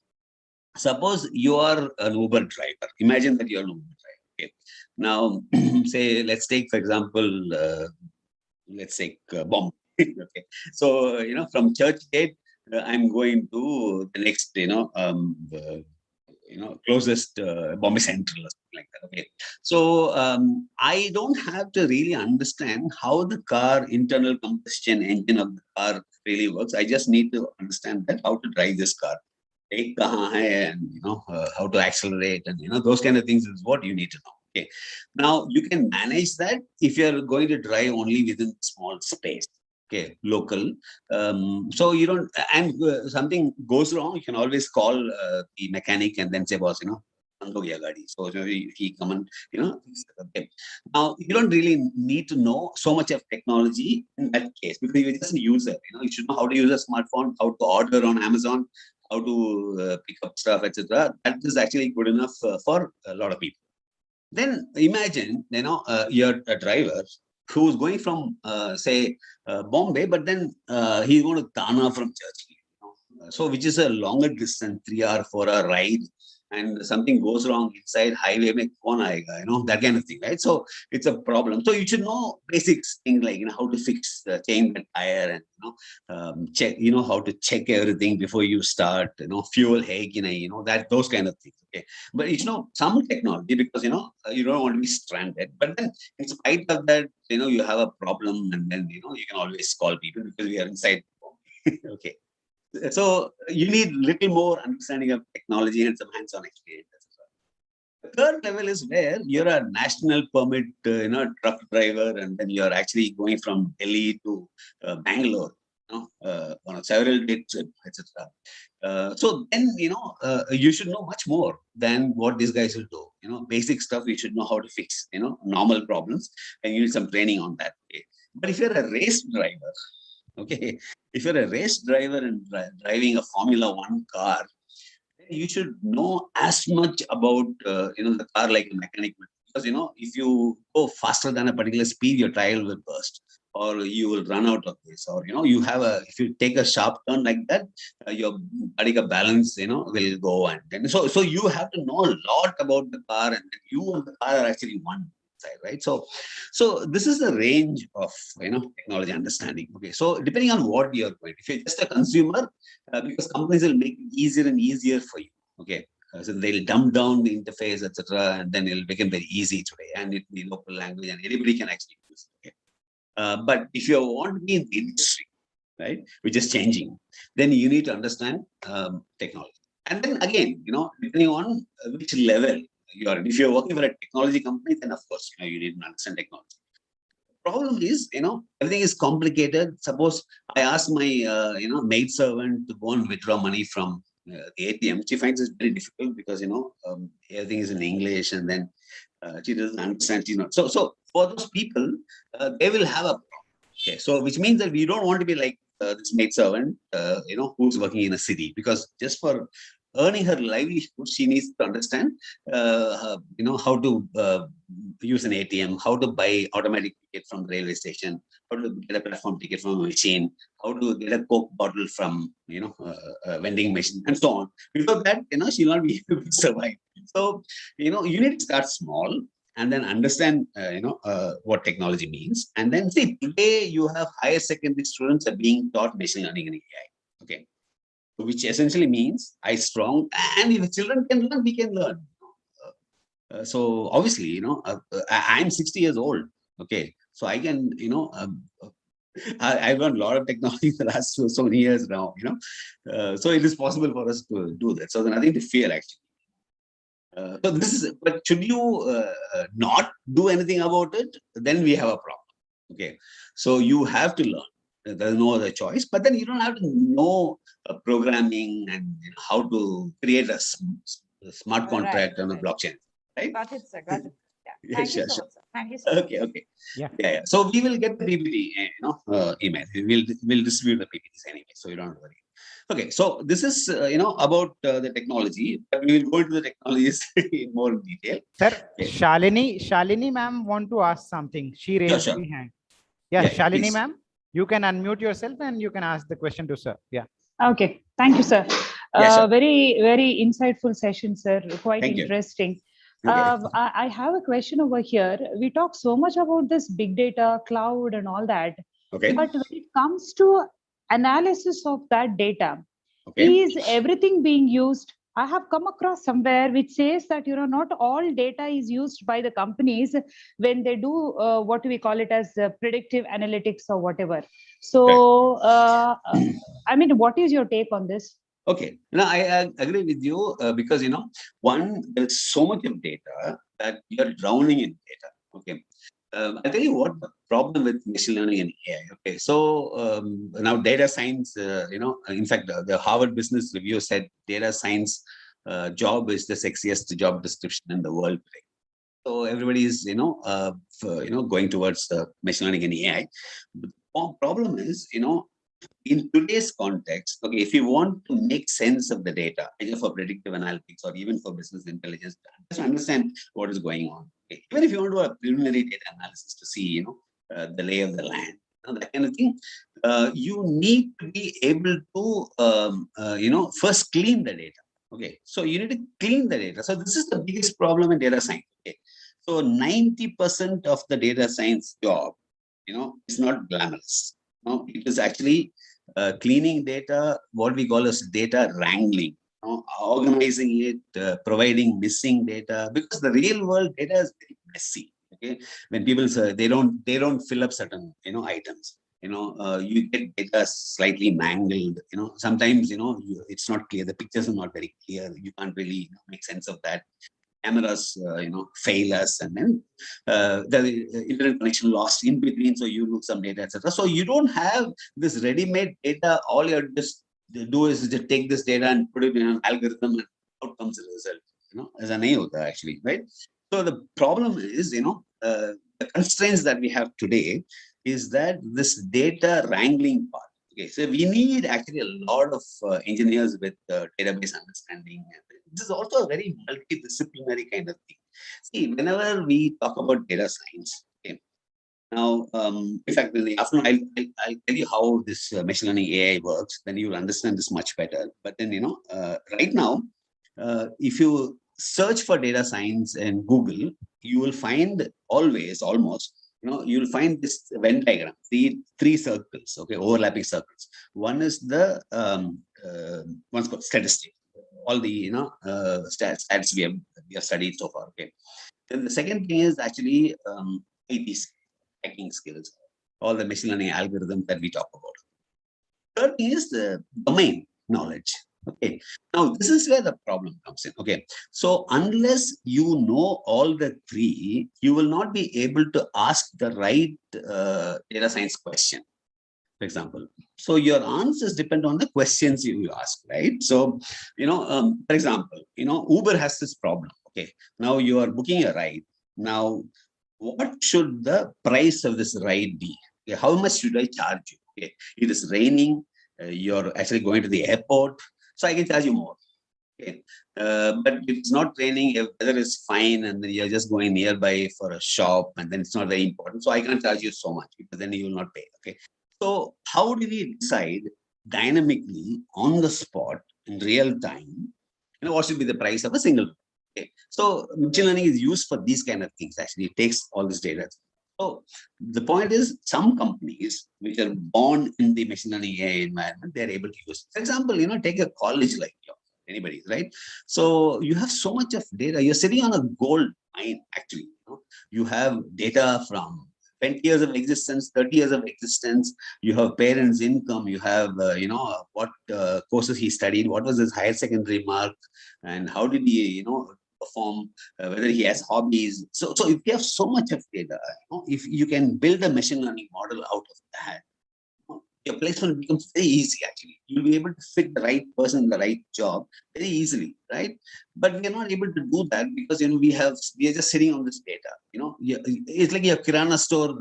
Suppose you are an Uber driver. Imagine that you're an Uber driver. Okay. Now, say, let's take, for example, let's take Bombay. Okay. So, from Churchgate, I'm going to the next, closest Bombay Central or something like that. Okay. So I don't have to really understand how the internal combustion engine of the car really works. I just need to understand that how to drive this car. Take and how to accelerate and those kind of things is what you need to know. Okay. Now you can manage that if you're going to drive only within small space. Okay, local. So you don't, and something goes wrong, you can always call the mechanic and then say, boss, so he come and fix it. Okay. Now you don't really need to know so much of technology in that case because you're just a user. You should know how to use a smartphone, how to order on Amazon, how to pick up stuff, etc. That is actually good enough for a lot of people. Then imagine, you're a driver who's going from, say, Bombay, but then he's going to Thana from Churchgate. So, which is a longer distance, 3 hour, 4 hour ride, and something goes wrong inside highway, that kind of thing, right? So, it's a problem. So, you should know basics things like, how to fix, change the tire and, check, how to check everything before you start, fuel hake, those kind of things. Okay. But some technology because, you don't want to be stranded. But then in spite of that, you have a problem and then, you can always call people because we are inside. Okay. So you need little more understanding of technology and some hands-on experience. The third level is where you're a national permit, truck driver, and then you're actually going from Delhi to Bangalore, on a several day trip, etc. So then, you should know much more than what these guys will do. Basic stuff you should know how to fix, normal problems, and you need some training on that. Okay. But if you're a race driver, okay, if you're a race driver and driving a Formula One car, you should know as much about the car like a mechanic would. Because if you go faster than a particular speed, your tire will burst, or you will run out of this, or if you take a sharp turn like that, your particular balance will go, and then so you have to know a lot about the car, and you and the car are actually one side, right? So this is the range of technology understanding. Okay, so depending on what you're going, if you're just a consumer, because companies will make it easier and easier for you. Okay. So they'll dumb down the interface, etc., and then it'll become very easy today, and it be local language, and anybody can actually use it. Okay? But if you want to be in the industry, right, which is changing, then you need to understand technology. And then again, depending on which level you are in. If you're working for a technology company, then of course, you need to understand technology. Problem is, everything is complicated. Suppose I ask my, maid servant to go and withdraw money from the ATM. She finds it very difficult because, everything is in English, and then she doesn't understand, So for those people, they will have a problem. Okay. So which means that we don't want to be like this maid servant, who's working in a city, because just for earning her livelihood, she needs to understand, how to use an ATM, how to buy automatic ticket from the railway station, how to get a platform ticket from a machine, how to get a Coke bottle from, a vending machine, and so on. Without that, she'll not be able to survive. So, you need to start small and then understand, what technology means. And then see, today you have higher secondary students are being taught machine learning and AI. Okay. Which essentially means I strong, and if children can learn, we can learn. So obviously, I'm 60 years old. Okay, so I can, I've learned a lot of technology in the last so many years now. So it is possible for us to do that. So there's nothing to fear actually. So this is, but should you not do anything about it, then we have a problem. Okay, so you have to learn. There's no other choice, but then you don't have to know programming and how to create a smart contract on a blockchain, right? Got it, sir. Got it. Yeah. Yeah, Thank you sure, so sure. much, sir. Thank you so much. Okay. Yeah. Yeah. So we will get the PPT, email. We'll distribute the PPTs anyway, so you don't worry. Okay, so this is about the technology, but we will go into the technologies in more detail. Sir, Okay. Shalini ma'am want to ask something. She raised Sure. the hand. Yeah, Yeah, Shalini please. ma'am, you can unmute yourself and you can ask the question to sir. Yeah. Okay, thank you, sir. Yeah, sure. Very, very insightful session, sir. Quite Thank you. interesting. Okay. I have a question over here. We talk so much about this big data, cloud, and all that. Okay. But when it comes to analysis of that data, Okay. is everything being used? I have come across somewhere which says that not all data is used by the companies when they do what we call it as predictive analytics or whatever. So, I mean, what is your take on this? Okay. Now I agree with you because one, there's so much of data that you're drowning in data. Okay. I'll tell you what the problem with machine learning and AI. Okay, so now data science, in fact, the Harvard Business Review said data science job is the sexiest job description in the world today. So everybody is, going towards machine learning and AI. But the problem is, in today's context, okay, if you want to make sense of the data, either for predictive analytics or even for business intelligence, just understand what is going on. Okay. Even if you want to do a preliminary data analysis to see, the lay of the land, that kind of thing, you need to be able to, first clean the data. Okay, so you need to clean the data. So this is the biggest problem in data science. Okay, so 90% of the data science job, is not glamorous. No, it is actually cleaning data, what we call as data wrangling, organizing it, providing missing data, because the real world data is very messy. Okay, when people say they don't fill up certain items. You get data slightly mangled. Sometimes it's not clear. The pictures are not very clear. You can't really make sense of that. Cameras, fail us, and then the internet connection lost in between, so you lose some data, etc. So you don't have this ready-made data. All you just do is just take this data and put it in an algorithm, and out comes the result. As an hota actually, right? So the problem is, the constraints that we have today is that this data wrangling part. Okay, so we need actually a lot of engineers with database understanding. This is also a very multidisciplinary kind of thing. See, whenever we talk about data science, okay, now, in fact, in the afternoon, I'll tell you how this machine learning AI works. Then you will understand this much better. But then, right now, if you search for data science in Google, you will find almost, you'll find this Venn diagram, three circles, okay, overlapping circles. One is the one's called statistics, all the stats we have studied so far. Okay, then the second thing is actually IT hacking skills, all the machine learning algorithms that we talk about. Third thing is the domain knowledge. Okay. Now, this is where the problem comes in. Okay. So unless you know all the three, you will not be able to ask the right data science question, for example. So your answers depend on the questions you ask, right? So, for example, Uber has this problem. Okay. Now you are booking a ride. Now, what should the price of this ride be? Okay, how much should I charge you? Okay. It is raining. You're actually going to the airport. So I can charge you more. Okay. But if it's not raining, if weather is fine, and then you're just going nearby for a shop, and then it's not very important. So I can't charge you so much because then you will not pay. Okay. So how do we decide dynamically on the spot in real time, what should be the price of a single? Okay. So machine learning is used for these kind of things. Actually, it takes all this data. So the point is, some companies which are born in the machine learning AI environment, they're able to use. For example, take a college like yours. Anybody, right? So you have so much of data. You're sitting on a gold mine, actually. You have data from 20 years of existence, 30 years of existence. You have parents' income. You have, what courses he studied, what was his higher secondary mark, and how did he, perform, whether he has hobbies. So if you have so much of data, if you can build a machine learning model out of that, your placement becomes very easy. Actually, you'll be able to fit the right person in the right job very easily, right? But we are not able to do that because we are just sitting on this data. It's like your kirana store,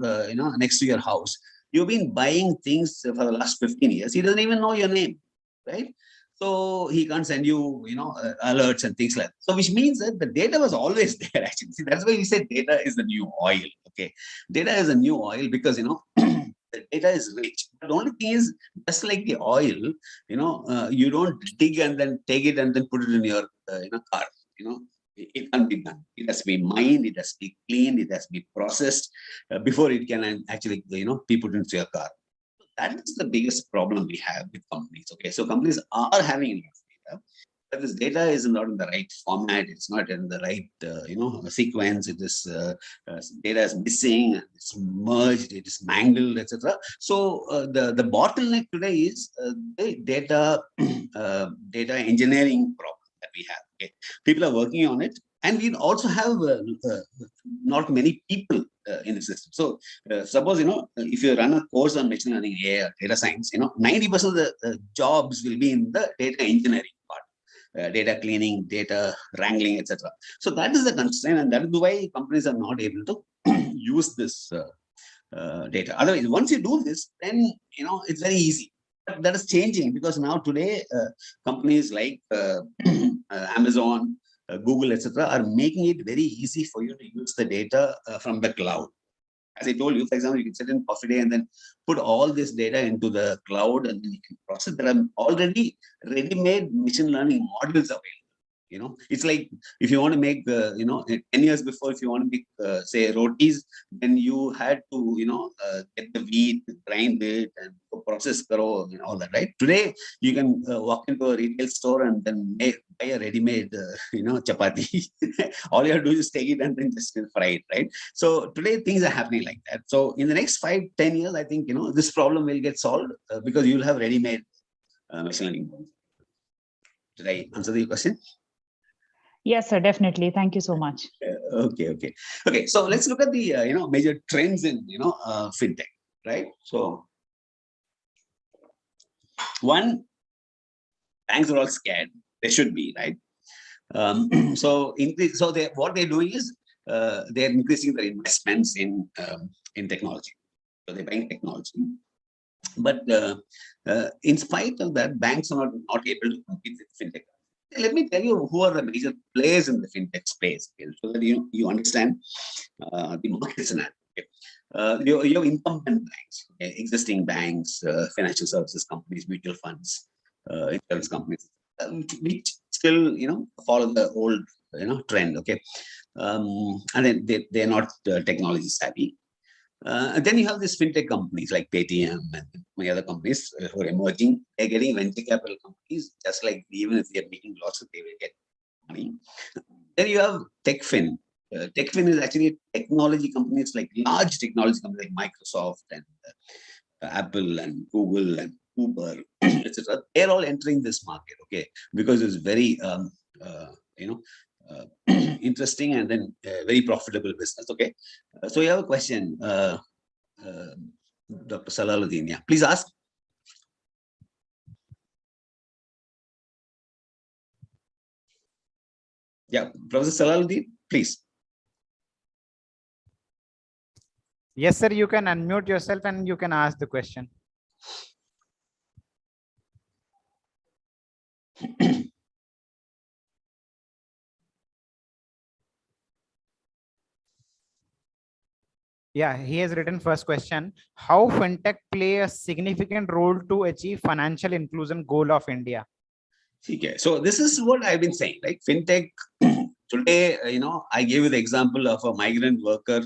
next to your house. You've been buying things for the last 15 years. He doesn't even know your name, right? So he can't send you, alerts and things like that. So which means that the data was always there. Actually, see, that's why we say data is the new oil. Okay, data is a new oil because the data is rich. But the only thing is, just like the oil, you don't dig and then take it and then put it in your car. It can't be done. It has to be mined. It has to be cleaned. It has to be processed before it can actually be put into your car. That is the biggest problem we have with companies. Okay, so companies are having enough data, but this data is not in the right format. It's not in the right sequence. It is data is missing. It's merged. It is mangled, etc. So the bottleneck today is the data data engineering problem that we have. Okay, people are working on it, and we also have not many people in the system. So suppose if you run a course on machine learning AI or data science, 90% of the jobs will be in the data engineering part, data cleaning, data wrangling, etc. So that is the constraint, and that is why companies are not able to use this data. Otherwise, once you do this, then it's very easy. But that is changing because now today companies like Amazon, Google, etc., are making it very easy for you to use the data from the cloud. As I told you, for example, you can sit in Coffee Day and then put all this data into the cloud and then you can process. There are already ready-made machine learning models available. It's like if you want to make, 10 years before, if you want to make, say, rotis, then you had to, get the wheat, grind it, and process karo, all that, right? Today, you can walk into a retail store and then buy a ready-made, chapati. All you have to do is take it and then just fry it, right? So today, things are happening like that. So in the next 5-10 years, I think, this problem will get solved because you'll have ready-made machine learning models. Did I answer the question? Yes, sir, definitely. Thank you so much. Okay. So let's look at the major trends in fintech, right? So one, banks are all scared. They should be, right? What they're doing is they're increasing their investments in technology. So they're buying technology, but in spite of that, banks are not able to compete with fintech. Let me tell you who are the major players in the fintech space, okay, so that you understand the market scenario. Okay. You have incumbent banks, okay, existing banks, financial services companies, mutual funds, insurance companies, which still follow the old trend. Okay, and then they're not technology savvy. And then you have these fintech companies like Paytm and many other companies who are emerging. They're getting venture capital companies, just like even if they're making losses, they will get money. Then you have TechFin. TechFin is actually technology companies, like large technology companies like Microsoft and Apple and Google and Uber, etc. They're all entering this market, okay, because it's very interesting and then very profitable business. Okay, so you have a question, Dr. Salaluddin. Yeah, please ask. Yeah, Professor Salaluddin, please. Yes, sir. You can unmute yourself and you can ask the question. Yeah, he has written first question. How fintech play a significant role to achieve financial inclusion goal of India? Okay, so this is what I've been saying, like fintech today, I gave you the example of a migrant worker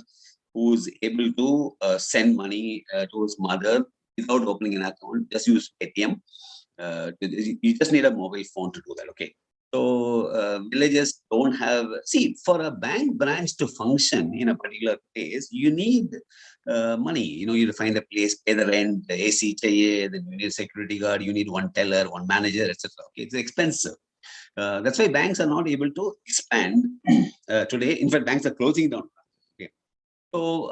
who's able to send money to his mother without opening an account, just use ATM. You just need a mobile phone to do that, okay? So villages don't have, see, for a bank branch to function in a particular place, you need money. You need to find a place, pay the rent, the AC, chahiye, then you need a security guard, you need one teller, one manager, etc. Okay, it's expensive. That's why banks are not able to expand today. In fact, banks are closing down. Okay. So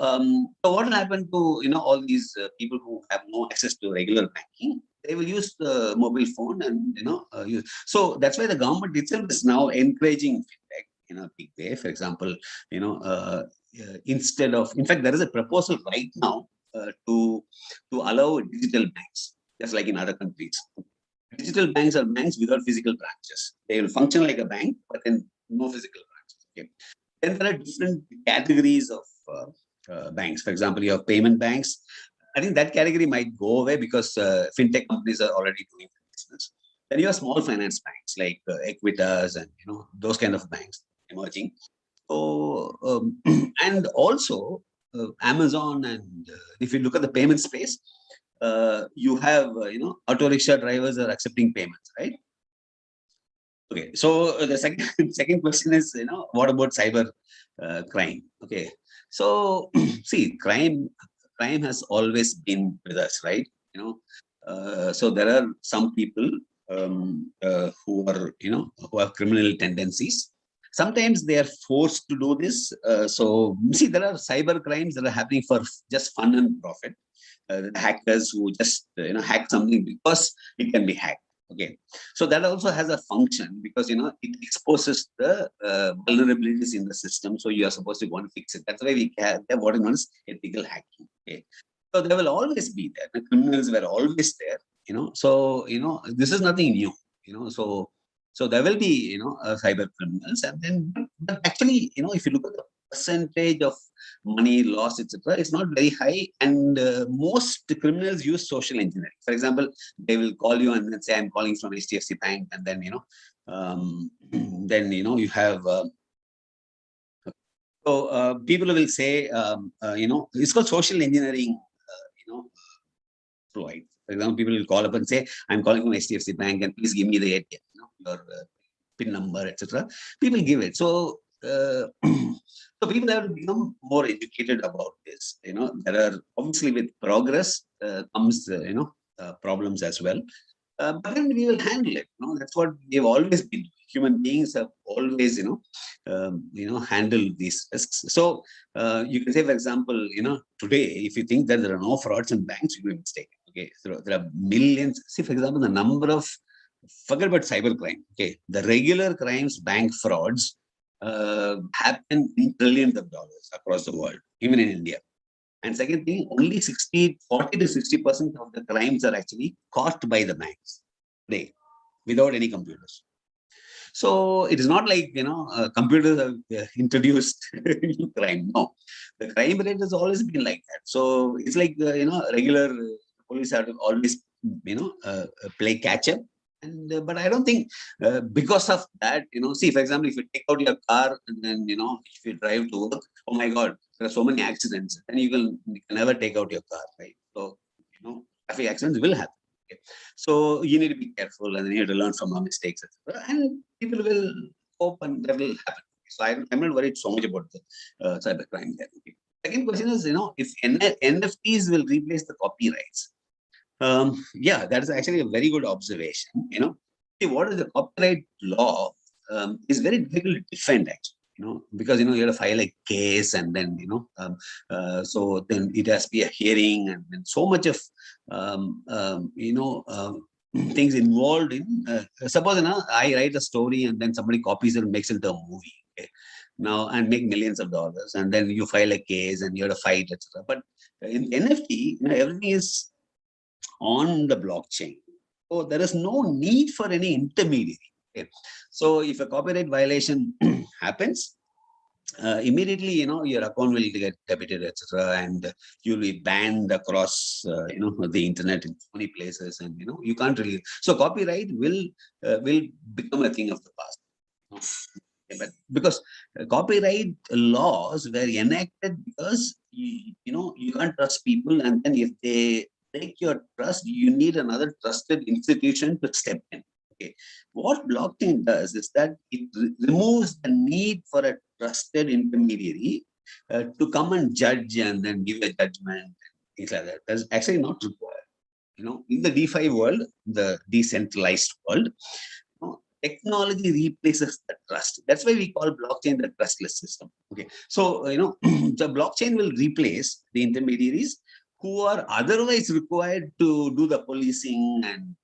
what will happen to all these people who have no access to regular banking? They will use the mobile phone and use. So that's why the government itself is now encouraging fintech in a big way. For example, instead of, in fact, there is a proposal right now to allow digital banks, just like in other countries. Digital banks are banks without physical branches. They will function like a bank, but then no physical branches. Okay. Then there are different categories of banks. For example, you have payment banks. I think that category might go away because fintech companies are already doing business. Then you have small finance banks like Equitas and those kind of banks emerging. So and also Amazon, and if you look at the payment space, you have auto rickshaw drivers are accepting payments, right? Okay, so the second question is what about cyber crime? Okay, so see, crime has always been with us, right? So there are some people who are who have criminal tendencies. Sometimes they are forced to do this. So see, there are cyber crimes that are happening for just fun and profit. Hackers who just hack something because it can be hacked. Okay, so that also has a function because it exposes the vulnerabilities in the system. So you are supposed to go and fix it. That's why we have what is known as ethical hacking. Okay, so there will always be there. The criminals were always there. So this is nothing new. So there will be cyber criminals, and then but actually if you look at the percentage of money lost, etc., it's not very high. And most criminals use social engineering. For example, they will call you and then say, "I'm calling from HDFC Bank," and then then you have. So people will say, it's called social engineering. Provide. For example, people will call up and say, "I'm calling from HDFC Bank, and please give me the ATM, your PIN number, etc." People give it. So, so people have to become more educated about this. There are obviously with progress comes problems as well. But then we will handle it. That's what we've always been. Human beings have always, handled these risks. So you can say, for example, today, if you think that there are no frauds in banks, you'll be mistaken. Okay, so there are millions. See, for example, the number of, forget about cybercrime. Okay, the regular crimes, bank frauds, happen in trillions of dollars across the world, even in India. And second thing, only 40 to 60% of the crimes are actually caught by the banks today, without any computers. So it is not like computers have introduced crime. No, the crime rate has always been like that. So it's like regular police have to always play catch up. And but I don't think because of that, see, for example, if you take out your car and then if you drive to work, oh my God, there are so many accidents, and you can never take out your car, right? So traffic accidents will happen. Okay. So you need to be careful, and you need to learn from our mistakes, etc. And people will hope, and that will happen. So I'm not worried so much about the cybercrime there. Okay. Second question is, if NFTs will replace the copyrights. Yeah, that is actually a very good observation. See, what is the copyright law is very difficult to defend actually. Because you have to file a case, and then so then it has to be a hearing, and then so much of things involved in. Suppose I write a story, and then somebody copies it and makes it into a movie. Okay? Now, and make millions of dollars, and then you file a case, and you have to fight, etc. But in NFT, everything is on the blockchain. So there is no need for any intermediary. Okay? So if a copyright violation happens, immediately, your account will get debited, etc., and you'll be banned across, the internet in so many places, and you can't really. So copyright will become a thing of the past. But because copyright laws were enacted because you can't trust people, and then if they take your trust, you need another trusted institution to step in. Okay, what blockchain does is that it removes the need for a trusted intermediary to come and judge and then give a judgment, things like that. That's actually not required. In the DeFi world, the decentralized world, technology replaces the trust. That's why we call blockchain the trustless system. Okay, so the blockchain will replace the intermediaries who are otherwise required to do the policing and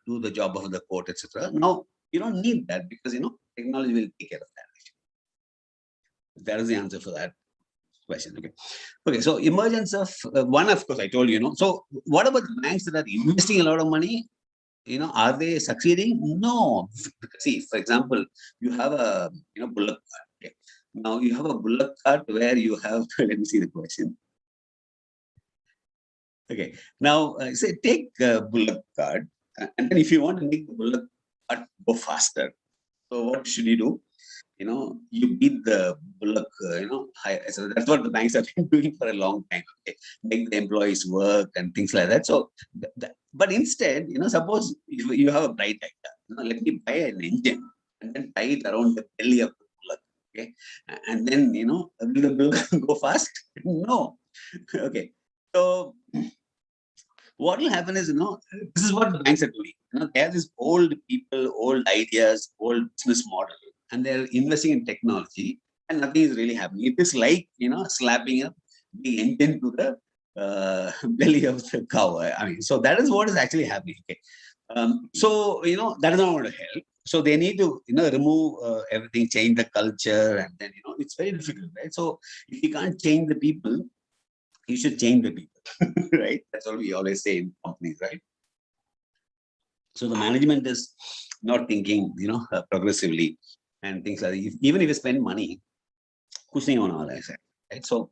do the job of the court, etc. Now you don't need that because technology will take care of that. That is the answer for that question. Okay. So emergence of one, of course, I told you. So what about the banks that are investing a lot of money? Are they succeeding? No. See, for example, you have a bullock cart. Okay. Now you have a bullock cart where you have. Let me see the question. Okay. Now say take a bullock cart, and then if you want to make the bullock cart go faster, so what should you do? You beat the bullock, high. So that's what the banks have been doing for a long time. Okay? Make the employees work and things like that. So, but instead, suppose you have a bright idea, let me buy an engine and then tie it around the belly of the bullock. Okay. And then, will the bullock go fast? No. Okay. So, what will happen is, this is what the banks are doing. They have these old people, old ideas, old business model, and they're investing in technology, and nothing is really happening. It is like, slapping up the engine to the belly of the cow. I mean, so that is what is actually happening. Okay. So, that is not going to help. So they need to, remove everything, change the culture, and then, it's very difficult, right? So if you can't change the people, you should change the people, right? That's what we always say in companies, right? So the management is not thinking, progressively and things like that. Even if you spend money, pushing on all that, right? So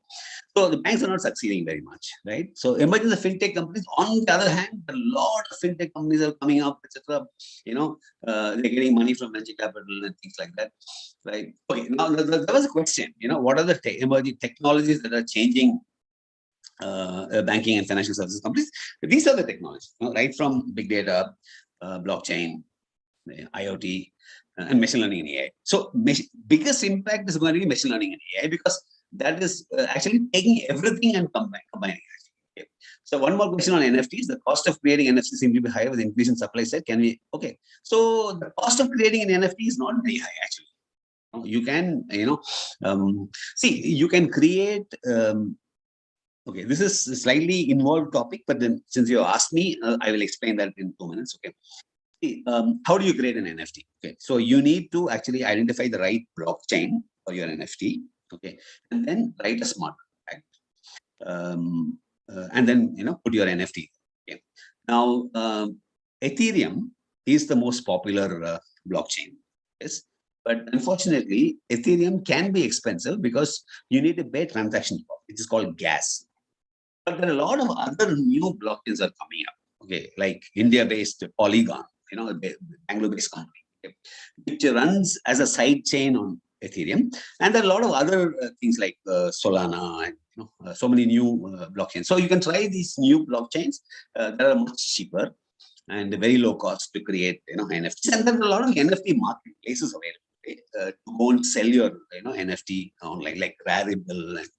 the banks are not succeeding very much, right? So emergence of fintech companies. On the other hand, a lot of fintech companies are coming up, etc. They're getting money from venture capital and things like that, right? Okay. Now there was a question. What are the emerging technologies that are changing banking and financial services companies? These are the technologies, right from big data, blockchain, IoT, and machine learning and AI. So biggest impact is going to be machine learning and AI because that is actually taking everything and combining it. Okay. So one more question on NFTs. The cost of creating NFTs seems to be higher with increase in supply side. Can we? Okay. So the cost of creating an NFT is not very high actually. You can, see, you can create. Okay, this is a slightly involved topic, but then since you asked me, I will explain that in 2 minutes. Okay. How do you create an NFT? Okay, so you need to actually identify the right blockchain for your NFT. Okay, and then write a smart contract, and then put your NFT. Okay. Now, Ethereum is the most popular blockchain. Yes, but unfortunately, Ethereum can be expensive because you need to pay transaction cost, which is called gas. But there are a lot of other new blockchains are coming up. Okay, like India-based Polygon, Bangalore-based company, okay, which runs as a side chain on Ethereum, and there are a lot of other things like Solana and so many new blockchains. So you can try these new blockchains that are much cheaper and very low cost to create NFTs, and there are a lot of NFT marketplaces available. To go and sell your NFT online, like Rarible and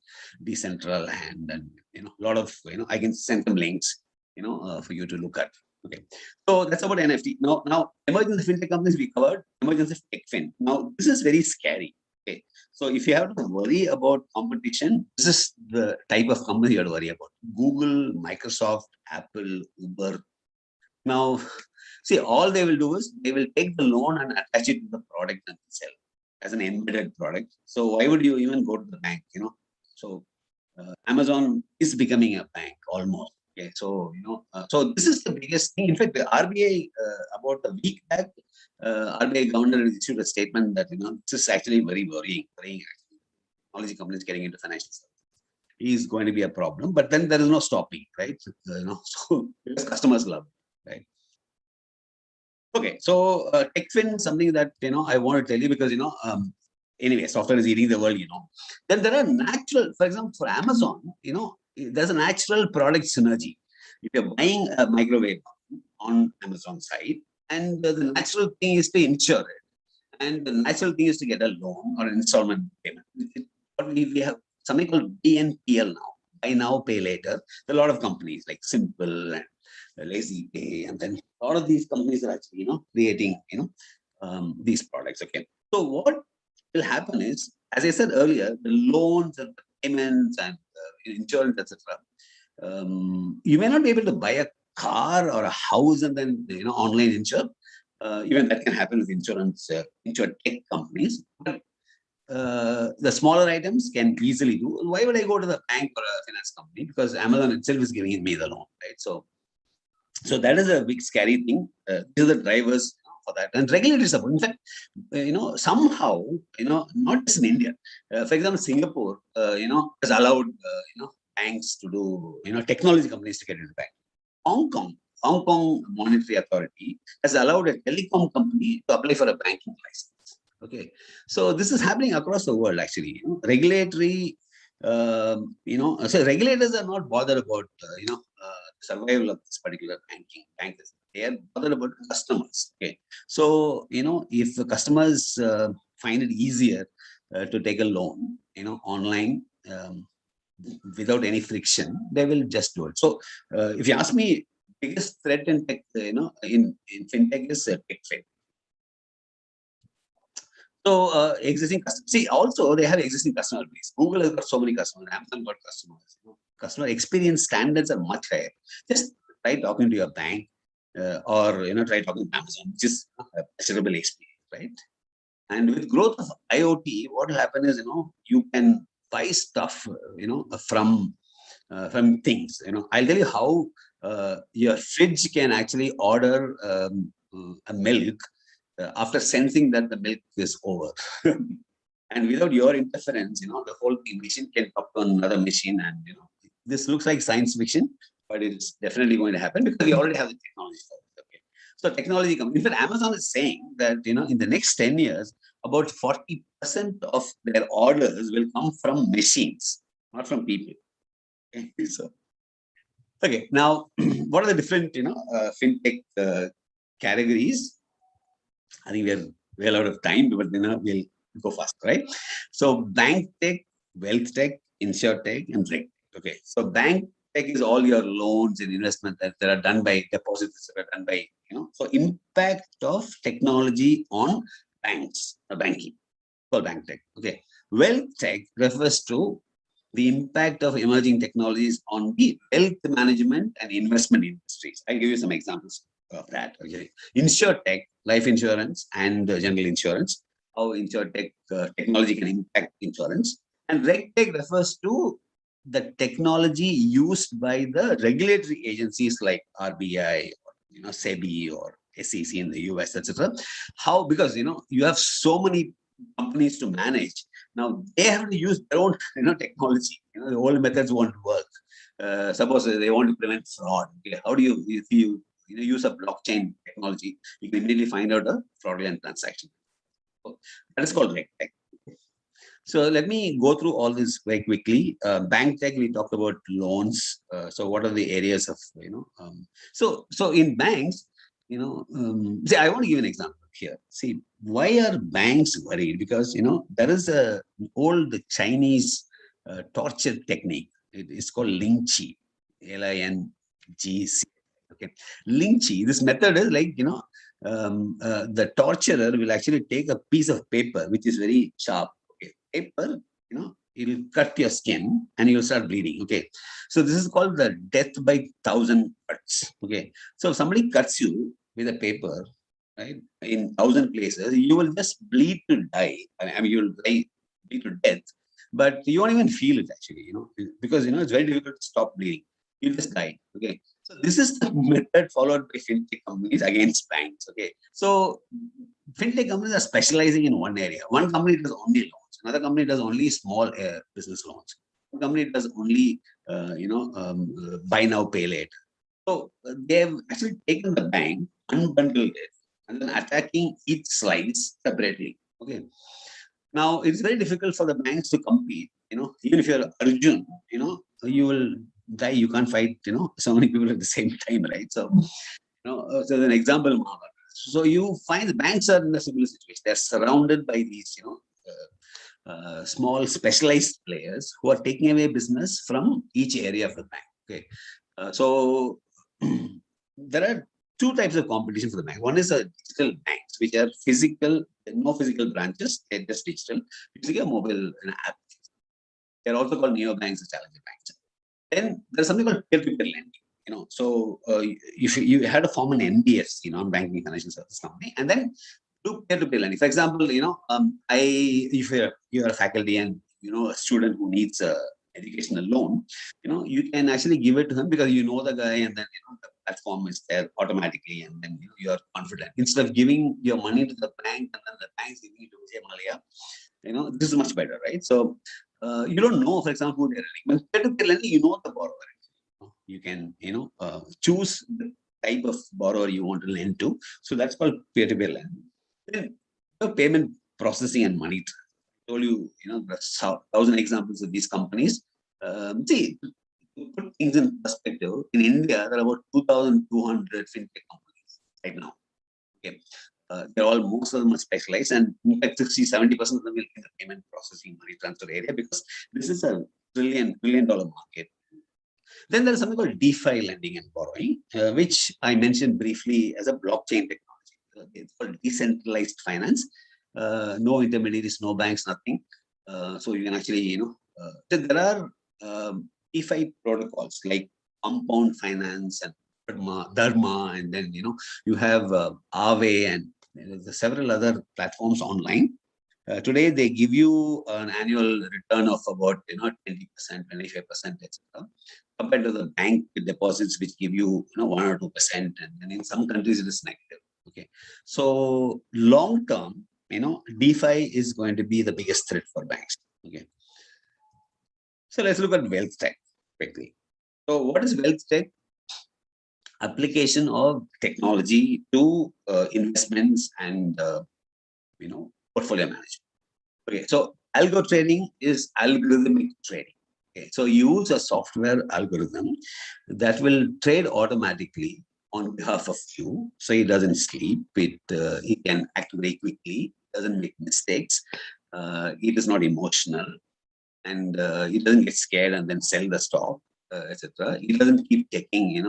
Decentraland, and a lot of I can send them links. for you to look at. Okay, so that's about NFT. Now emergence of fintech companies we covered. Emergence of tech fin. Now this is very scary. Okay, so if you have to worry about competition, this is the type of company you have to worry about. Google, Microsoft, Apple, Uber. Now, see, all they will do is they will take the loan and attach it to the product and sell as an embedded product. So why would you even go to the bank? So Amazon is becoming a bank almost. Okay, so so this is the biggest thing. In fact, the RBI about a week back, RBI governor issued a statement that this is actually very worrying. Technology companies getting into financial services is going to be a problem, but then there is no stopping, right? So because customers love it, right? Okay, so TechFin is something that I want to tell you because anyway, software is eating the world. Then there are natural, for example, for Amazon, there's a natural product synergy. If you're buying a microwave on Amazon site, and the natural thing is to insure it, and the natural thing is to get a loan or an installment payment. We have something called BNPL now, buy now, pay later. There are a lot of companies like Simple and Lazy Pay, and then a lot of these companies are actually creating these products. Okay, so what will happen is, as I said earlier, the loans and the payments and insurance, etc. You may not be able to buy a car or a house and then online insure. Even that can happen with insurance, tech companies. But the smaller items can easily do. Why would I go to the bank or a finance company? Because Amazon itself is giving me the loan, right? So that is a big scary thing. These are the drivers for that, and regulatory support. In fact, somehow, not just in India. For example, Singapore, has allowed banks to do, technology companies to get into the bank. Hong Kong Monetary Authority has allowed a telecom company to apply for a banking license. Okay, so this is happening across the world actually. Regulatory, so regulators are not bothered about survival of this particular bank. They are bothered about customers. Okay, so if the customers find it easier to take a loan, online. Without any friction, they will just do it. So, if you ask me, biggest threat in tech, in fintech is tech fail. So, existing customers. See, also they have existing customer base. Google has got so many customers. Amazon got customers. Customer experience standards are much higher. Just try talking to your bank, or try talking to Amazon, which is a pleasurable experience, right? And with growth of IoT, what will happen is you can buy stuff from things. I'll tell you how your fridge can actually order a milk after sensing that the milk is over. And without your interference, the whole machine can talk to another machine, and this looks like science fiction, but it's definitely going to happen because we already have the technology for it. Okay, so technology companies. In fact, Amazon is saying that in the next 10 years, about 40% of their orders will come from machines, not from people. Okay, so okay, now what are the different fintech categories? I think we're well out of time, but we'll go fast, right? So bank tech, wealth tech, insure tech, and reg tech. Okay, so bank tech is all your loans and investments that are done by deposits that are done by so impact of technology on banks, banking, called bank tech. Okay, wealth tech refers to the impact of emerging technologies on the wealth management and investment industries. I'll give you some examples of that. Okay, insure tech, life insurance and general insurance, how insure tech technology can impact insurance. And reg tech refers to the technology used by the regulatory agencies like RBI, or SEBI or SEC in the US, etc. How, because you have so many companies to manage. Now they have to use their own technology. The old methods won't work. Suppose they want to prevent fraud. Okay, how do you, if you use a blockchain technology, you can immediately find out a fraudulent transaction. So that is called reg tech. So let me go through all this very quickly. Bank tech, we talked about loans. So what are the areas of so in banks, see, I want to give an example here. See, why are banks worried? Because there is a old Chinese torture technique. It's called Lin Chi, GC. Okay, Lynchy. This method is like, the torturer will actually take a piece of paper which is very sharp. Okay, paper, it'll cut your skin and you'll start bleeding. Okay, so this is called the death by 1,000 cuts. Okay, so if somebody cuts you with a paper, right, in 1,000 places, you will just bleed to die. I mean, you'll bleed to death, but you won't even feel it actually, because it's very difficult to stop bleeding. You just die. Okay, so this is the method followed by fintech companies against banks. Okay, so fintech companies are specializing in one area. One company does only loans. Another company does only small business loans. One company does only buy now pay later. So they have actually taken the bank, unbundled it, and then attacking each slice separately. Okay. Now it's very difficult for the banks to compete. Even if you're Arjun, you will die. You can't fight. So many people at the same time, right? So, so an example, Mohammed. So you find the banks are in a similar situation. They're surrounded by these, small specialized players who are taking away business from each area of the bank. Okay, so there are two types of competition for the bank. One is a digital banks, which are physical, no physical branches, they're just digital, using a mobile app. They're also called neobanks or challenger banks. Then there's something called peer-to-peer lending. So you had to form an NBFC, non-banking financial service company, and then do peer-to-peer lending. For example, if you're a faculty and a student who needs a educational loan, you can actually give it to him because you know the guy, and then the platform is there automatically, and then you are confident. Instead of giving your money to the bank and then the bank is giving it to Malia, this is much better, right? So you don't know, for example, who they're lending. When peer-to-peer lending, you know the borrower. You can choose the type of borrower you want to lend to. So that's called peer-to-peer lending. Then payment processing and money. I told you, there's 1,000 examples of these companies. See, to put things in perspective, in India, there are about 2,200 fintech companies right now. Okay, most of them are specialized, and in fact, 60-70% of them will be in the payment processing, money transfer area, because this is a trillion-dollar market. Then there is something called DeFi lending and borrowing, which I mentioned briefly as a blockchain technology. It's called decentralized finance. No intermediaries, no banks, nothing. So you can actually, there are DeFi protocols like compound finance and Dharma, and then you have Aave, and there's several other platforms online. Today they give you an annual return of about 20%, 25%, etc. Compared to the bank deposits, which give you 1 or 2%, and in some countries it is negative. Okay, so long term, DeFi is going to be the biggest threat for banks. Okay, so let's look at wealth tech quickly. So what is wealth tech? Application of technology to investments and portfolio management. Okay, so algo trading is algorithmic trading. Okay, so you use a software algorithm that will trade automatically on behalf of you. So it doesn't sleep. It can act very quickly. Doesn't make mistakes. It is not emotional, and it doesn't get scared and then sell the stock, etc. It doesn't keep checking,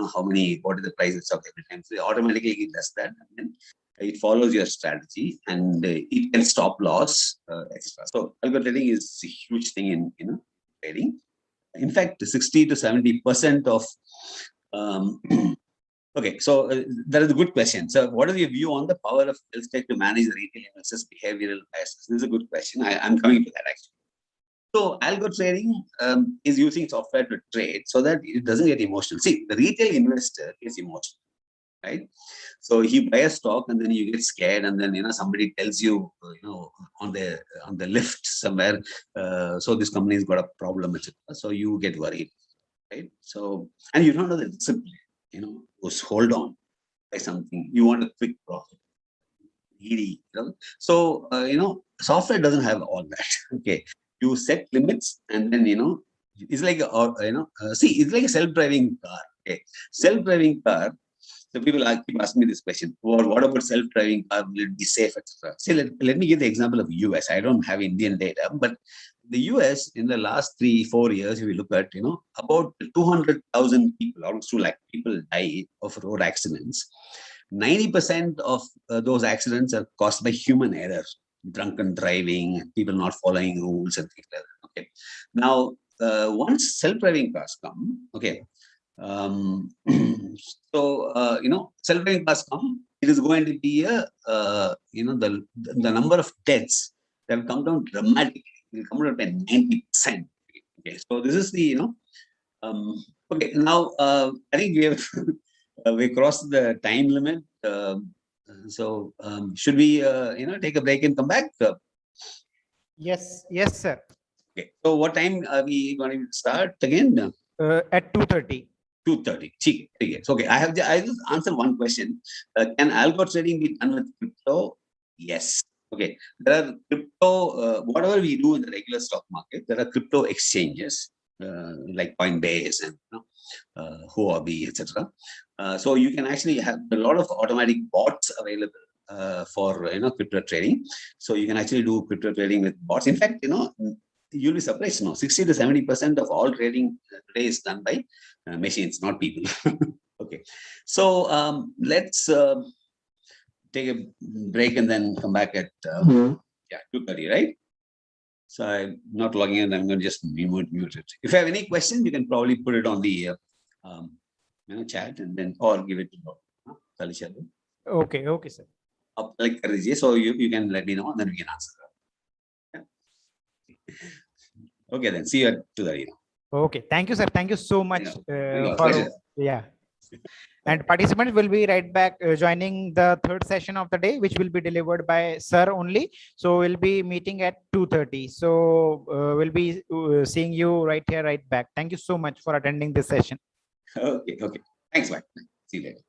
what is the price of stock every time. So automatically it does that, and then it follows your strategy, and it can stop loss, etc. So algo trading is a huge thing in trading. In fact, 60 to 70% of okay, so that is a good question. So what is your view on the power of wealth tech to manage the retail investors' behavioral biases? This is a good question. I'm coming to that actually. So algo trading is using software to trade so that it doesn't get emotional. See, the retail investor is emotional, right? So he buys a stock and then you get scared, and then somebody tells you, on the lift somewhere, so this company's got a problem, etc. So you get worried, right? So, and you don't know the discipline, just hold on by something. You want a quick profit, greedy, So software doesn't have all that. Okay, you set limits, and then it's like see, it's like a self-driving car. Okay, self-driving car. So people keep asking me this question: what about self-driving car? Will it be safe, etc.? See, let me give the example of US. I don't have Indian data, but the US in the last 3-4 years, if we look at, about 200,000 people, almost 2 lakh people died of road accidents. 90% of those accidents are caused by human error, drunken driving, people not following rules and things like that. Okay. Now, once self-driving cars come, okay, self-driving cars come, it is going to be the number of deaths that will come down dramatically. It will come down by 90%. Okay, so this is the okay. Now I think we have we crossed the time limit. Should we take a break and come back? Yes, sir. Okay. So what time are we going to start again? At 2:30. 2:30. Okay. I just answer one question. Can algo trading be done with crypto? Yes. Okay. There are crypto, whatever we do in the regular stock market, there are crypto exchanges like Coinbase and Huobi, etc. So you can actually have a lot of automatic bots available for crypto trading. So you can actually do crypto trading with bots. In fact, you'll be surprised. 60 to 70% of all trading today is done by machines, not people. Okay. So let's take a break and then come back at 2:30, right? So I'm not logging in. I'm going to just mute it. If you have any questions, you can probably put it on the chat and then or give it to Talisha. Okay, sir. Like so you can let me know and then we can answer that. Yeah. Okay, then see you at 2:30. Okay, thank you, sir. Thank you so much. Pleasure. And participants will be right back joining the third session of the day, which will be delivered by sir only. So we'll be meeting at 2:30. So we'll be seeing you right here, right back. Thank you so much for attending this session. Okay. Thanks, bye. See you later.